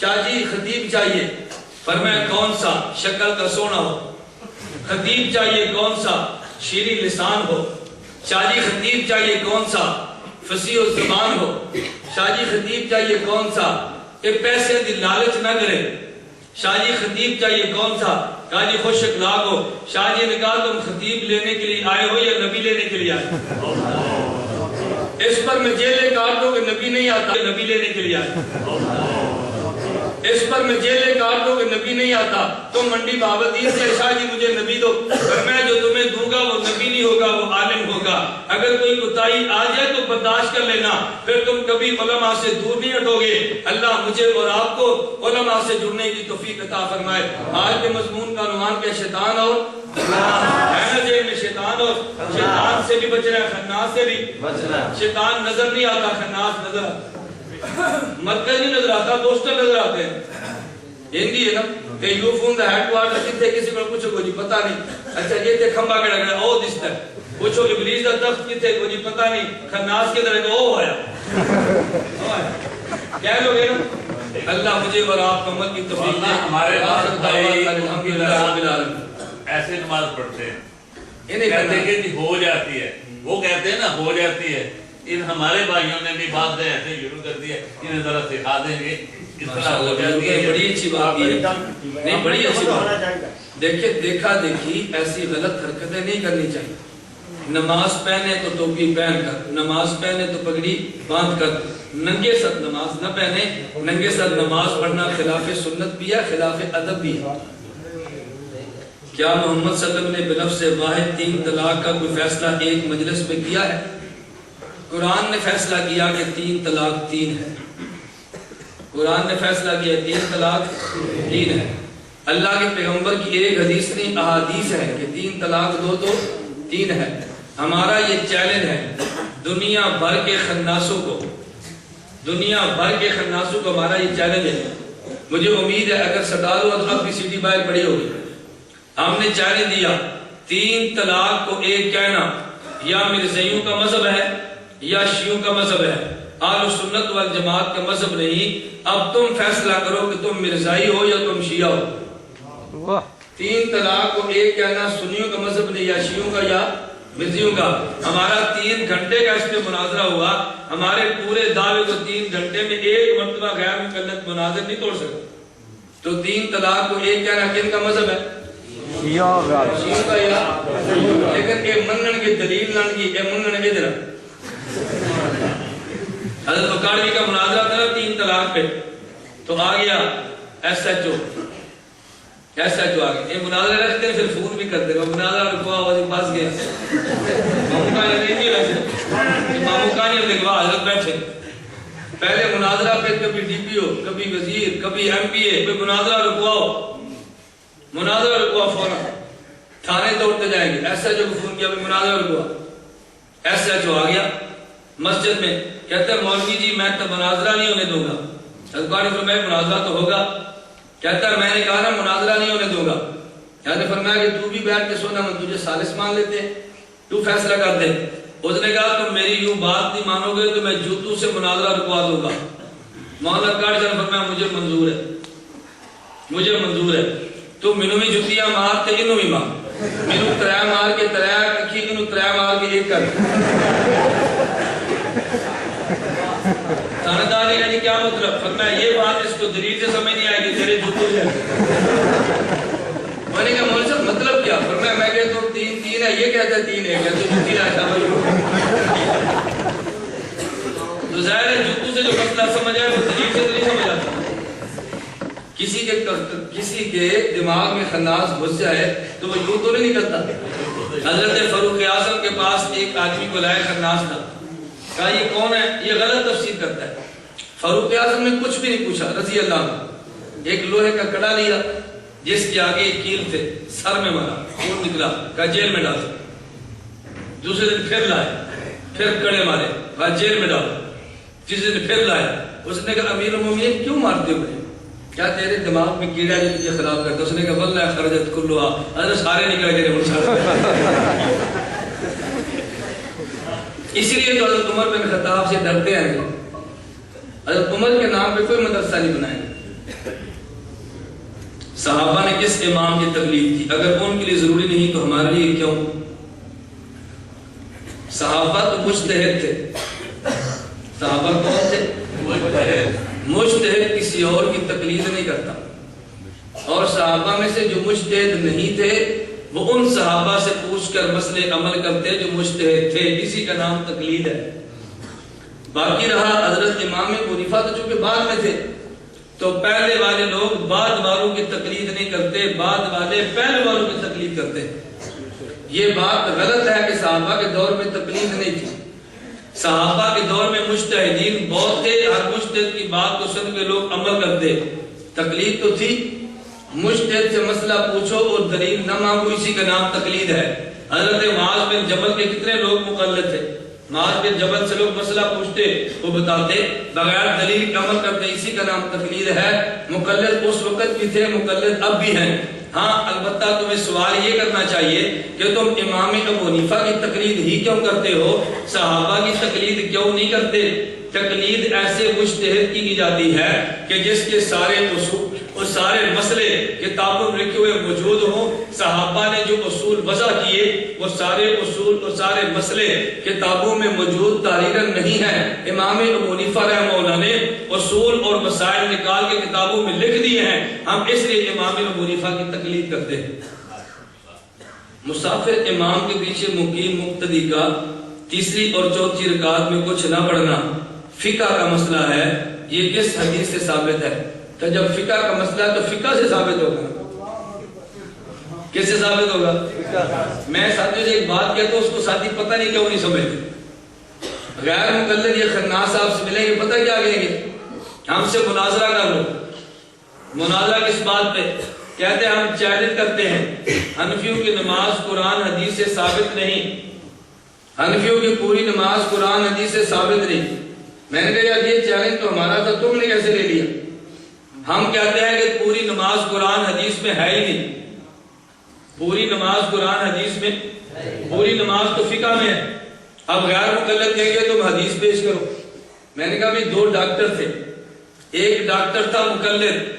شاہ جی خطیب چاہیے، فرمایا کون سا شکل کا سونا ہو، خطیب چاہیے کون سا شیریں لسان ہو، شاہ جی خطیب چاہیے کون سا فصیح الزبان ہو، شاہ جی خطیب چاہیے کون سا کہ پیسے دی لالچ نہ کرے، شاہ جی خطیب چاہیے کون سا کہا جی خوش اخلاق ہو۔ شاہ جی نے کہا تم خطیب لینے کے لیے آئے ہو یا نبی لینے کے لیے آئے؟ اس پر میں جیلے کاٹ دو کہ نبی نہیں آتا، نبی لینے کے لیے آئے۔ اس پر میں جیلے کاٹ دو کہ نبی نہیں آتا، تم منڈی بابدین سے شاہ جی مجھے نبی دو، فرمایا جو تمہیں دوں گا وہ نبی نہیں ہوگا، وہ عالم ہوگا۔ اگر کوئی کوتاہی آ جائے تو برداشت کر لینا، پھر تم کبھی علماء سے دور نہیں ہٹو گے۔ اللہ مجھے اور آپ کو علماء سے جڑنے کی توفیق عطا فرمائے۔ آج کے مضمون کا عنوان کیا؟ شیطان اور شیطان اور شیطان سے بھی بچنا ہے، خناس سے بھی بچنا ہے۔ شیطان نظر نہیں آتا، خناس نظر آتا، مرکز نہیں نظر آتا، پوسٹر نظر آتے ہیں۔ ہندی ہے نا کہ یو فون دا ہیڈ کوارٹر کتنے، کسی کو پوچھو کو جی پتہ نہیں، اچھا یہ تے کھمبا کے لگ رہا ہے او دستا ہے، پوچھو ابلیس دا تخت کتنے کو جی پتہ نہیں، خناس کے طرح او آیا کہہ لو گے نا۔ اللہ مجھے اور آپ کو عمل کی توفیق دے۔ ہمارے الحمدللہ رب العالمین ایسے نماز پڑھتے ہیں، انہیں کہتے ہیں کہ جی ہو جاتی ہے، وہ کہتے ہیں نا ہو جاتی ہے۔ ان ہمارے بھائیوں نے بھی بات ایسے شروع کر دی ہے، انہیں ذرا سکھا دیں گے اس طرح ہو جاتی ہے۔ بڑی اچھی بات ہے، نہیں بڑی اچھی بات۔ دیکھیں دیکھا دیکھی ایسی غلط حرکتیں نہیں کرنی چاہیے۔ نماز پہنے تو ٹوپی پہن کر، نماز پہنے تو پگڑی باندھ کر، ننگے سر نماز نہ پہنے۔ ننگے سر نماز پڑھنا خلاف سنت بھی ہے، خلاف ادب بھی ہے۔ کیا محمد صلی اللہ علیہ وسلم نے بلفظ واحد 3 طلاق کا کوئی فیصلہ ایک مجلس میں کیا ہے؟ قرآن نے فیصلہ کیا کہ 3 طلاق 3 ہے۔ قرآن نے فیصلہ کیا 3 طلاق 3 ہے۔ اللہ کے پیغمبر کی ایک حدیث نہیں، احادیث ہے کہ 3 طلاق 2 تو 3 ہے۔ ہمارا یہ چیلنج ہے دنیا بھر کے خناسوں کو، دنیا بھر کے خناسوں کو ہمارا یہ چیلنج ہے۔ مجھے امید ہے اگر سٹارو اب بھی سٹی باہر بڑی ہوگی، ہم نے چیلنج دیا 3 طلاق کو ایک کہنا یا مرزائیوں کا مذہب ہے یا شیعوں کا مذہب ہے، اہل سنت والجماعت کا مذہب نہیں۔ اب تم فیصلہ کرو کہ تم مرزائی ہو یا تم شیعہ ہو۔ 3 طلاق کو ایک کہنا سنیوں کا مذہب نہیں، یا شیعوں کا یا مرزائیوں کا۔ ہمارا 3 گھنٹے کا اس پہ مناظرہ ہوا، ہمارے پورے دعوے کو 3 گھنٹے میں ایک مرتبہ غیر مکلف مناظر نہیں توڑ سکا۔ تو 3 طلاق کو ایک کہنا کن کا مذہب ہے؟ شیعوں کا۔ یا لیکن اے منن کی دلیل لان کی، اے منن ادھر حضرت اکاڑوی کا مناظرہ تھا 3 طلاق پہ، تو آ گیا ایس ایچ او آ گیا، یہ مناظرہ رکھتے ہیں پھر فون بھی کرتے ہیں، مناظرہ رکھوا ہوا پاس گیا مامو کانی نہیں رکھتے، مامو کانی لکھوا حضرت بیٹھے پہلے مناظرہ پہ کبھی ڈی پی او، کبھی وزیر، کبھی ایم پی اے، کوئی مناظرہ رکھواؤ، مناظرہ رکھوا فوراً تھانے توڑتے جائیں گے۔ ایس ایچ او کو فون کیا مناظرہ رکھوا، ایس ایچ او آ گیا مسجد میں، کہتے ہیں مولوی جی میں تو مناظرہ نہیں ہونے دوں گا۔ حضرت فرمایا مناظرہ تو ہوگا، کہتا ہے میں نے کہا نا مناظرہ نہیں ہونے دوں گا۔ حضرت فرمایا کہ تو بھی بیٹھ کے سونا، ہم تجھے ثالث مان لیتے ہیں، تو فیصلہ کر دے۔ اس نے کہا تم میری یوں بات نہیں مانو گے تو میں جوتوں سے مناظرہ رکوا دوں گا۔ مولانا کاٹ جان فرمایا مجھے منظور ہے، مجھے منظور ہے، تو منو بھی جتیاں مار تے انہوں بھی مار، منو 3 مار کے 3 رکھی، انہوں 3 مار کے 1 کر۔ تھاندار نے کہا جی کیا مطلب؟ فرمایا یہ بات اس کو دلیل سے سمجھ نہیں آئے گی، تیرے جوتوں سے۔ میں نے کہا مولوی صاحب مطلب کیا؟ فرمایا میں کہتا ہوں 3 ہے، یہ کہتا ہے 3 ہے، کہتا ہے جوتی ایسا بھائی۔ تو ظاہر ہے جوتوں سے جو مسئلہ سمجھ آئے وہ دلیل سے نہیں سمجھ آتا۔ کسی کے دماغ میں خناس گھس جائے تو وہ یوں تو نہیں نکلتا۔ حضرت فاروق اعظم کے پاس ایک آدمی کو لائے خناس تھا، کہا یہ کون ہے؟ یہ غلط تفسیر کرتا ہے۔ فاروق اعظم نے کچھ بھی نہیں پوچھا رضی اللہ عنہ، ایک لوہے کا کڑا لیا جس کے آگے ایک کیل تھے، سر میں مارا، خون نکلا، کہا جیل میں ڈالو۔ دوسرے دن پھر لائے، پھر کڑے مارے، کہا جیل میں ڈالو۔ تیسرے دن پھر لائے، اس نے کہا امیر المومنین کیوں مارتے ہو مجھے؟ کیا تیرے دماغ میں کیڑا جو تجھے خراب کرتا؟ اس نے کہا واللہ خرجت کلھا، حضرت سارے نکل گئے وہ سارے۔ اسی لیے تو حضرت عمر بن خطاب سے ڈرتے ہیں، حضرت عمر کے نام پہ کوئی مدرسہ نہیں بنائے، صحابہ نے کس امام کی تقلید کی؟ اگر ان کے لیے ضروری نہیں تو ہمارے لیے کیوں؟ صحابہ تو مجتہد تھے. صحابہ کون تھے؟ مجتہد کسی اور کی تقلید نہیں کرتا. اور صحابہ میں سے جو مجتہد نہیں تھے وہ ان صحابہ سے پوچھ کر مسئلے عمل کرتے جو مجتہد تھے. اسی کا نام تقلید ہے. باقی رہا حضرت امام ابو حنیفہ تو چونکہ بعد میں تھے تو پہلے والے لوگ بعد والوں کی تقلید نہیں کرتے, بعد والے پہلے والوں کی تقلید کرتے. یہ بات غلط ہے کہ صحابہ کے دور میں تقلید نہیں تھی. صحابہ کے دور میں مجتہدین بہت تھے, ہر مجتہد کی بات کو سن کے لوگ عمل کرتے. تقلید تو تھی, مجتہد سے مسئلہ پوچھو اور دلیل نہ مانگو, اسی کا نام تقلید ہے. حضرت معاذ بن جبل کے کتنے لوگ مقلد تھے؟ معاذ بن جبل سے لوگ مسئلہ پوچھتے, وہ بتاتے, بغیر دلیل کا عمل کرتے, اسی کا نام تقلید ہے. مقلد اس وقت بھی تھے, مقلد اب بھی ہیں. ہاں البتہ تمہیں سوال یہ کرنا چاہیے کہ تم امام ابو حنیفہ کی تقلید ہی کیوں کرتے ہو, صحابہ کی تقلید کیوں نہیں کرتے؟ تقلید ایسے مجتہد کی جاتی ہے کہ جس کے سارے اصول اور سارے مسئلے کتابوں میں لکھے ہوئے موجود ہوں. صحابہ نے جو اصول وضع کیے وہ سارے اصول اور سارے مسئلے کتابوں میں موجود تحریراً نہیں ہیں. امام ابو حنیفہ رحمہ اللہ نے اصول اور مسائل نکال کے کتابوں میں لکھ دیے ہیں. ہم اس لیے امام ابو حنیفہ کی تقلید کرتے ہیں. مسافر امام کے پیچھے مقیم مقتدی کا تیسری اور چوتھی رکعت میں کچھ نہ پڑھنا فقہ کا مسئلہ ہے, یہ کس حدیث سے ثابت ہے؟ تو جب فقہ کا مسئلہ ہے تو فقہ سے ثابت ہوگا. کس سے ثابت ہوگا؟ میں ساتھیوں سے ایک بات کہتا ہوں, اس کو ساتھی پتہ نہیں کیوں نہیں سمجھتے. غیر مقلد یہ خناس صاحب سے ملیں گے, پتہ کیا کہیں گے؟ ہم سے مناظرہ کر لو. مناظرہ کس بات پہ؟ کہتے ہیں ہم چیلنج کرتے ہیں, حنفیوں کی نماز قرآن حدیث سے ثابت نہیں, حنفیوں کی پوری نماز قرآن حدیث سے ثابت نہیں. میں نے کہا یار یہ چیلنج تو ہمارا تھا, تم نے کیسے لے لیا؟ ہم کہتے ہیں کہ پوری نماز قرآن حدیث میں ہے ہی نہیں. پوری نماز قرآن حدیث میں, پوری نماز تو فقہ میں ہے. اب غیر مقلد کہیں گے تم حدیث پیش کرو. میں نے کہا بھی دو ڈاکٹر تھے, ایک ڈاکٹر تھا مقلد,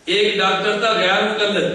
ایک ڈاکٹر تھا غیر مقلد.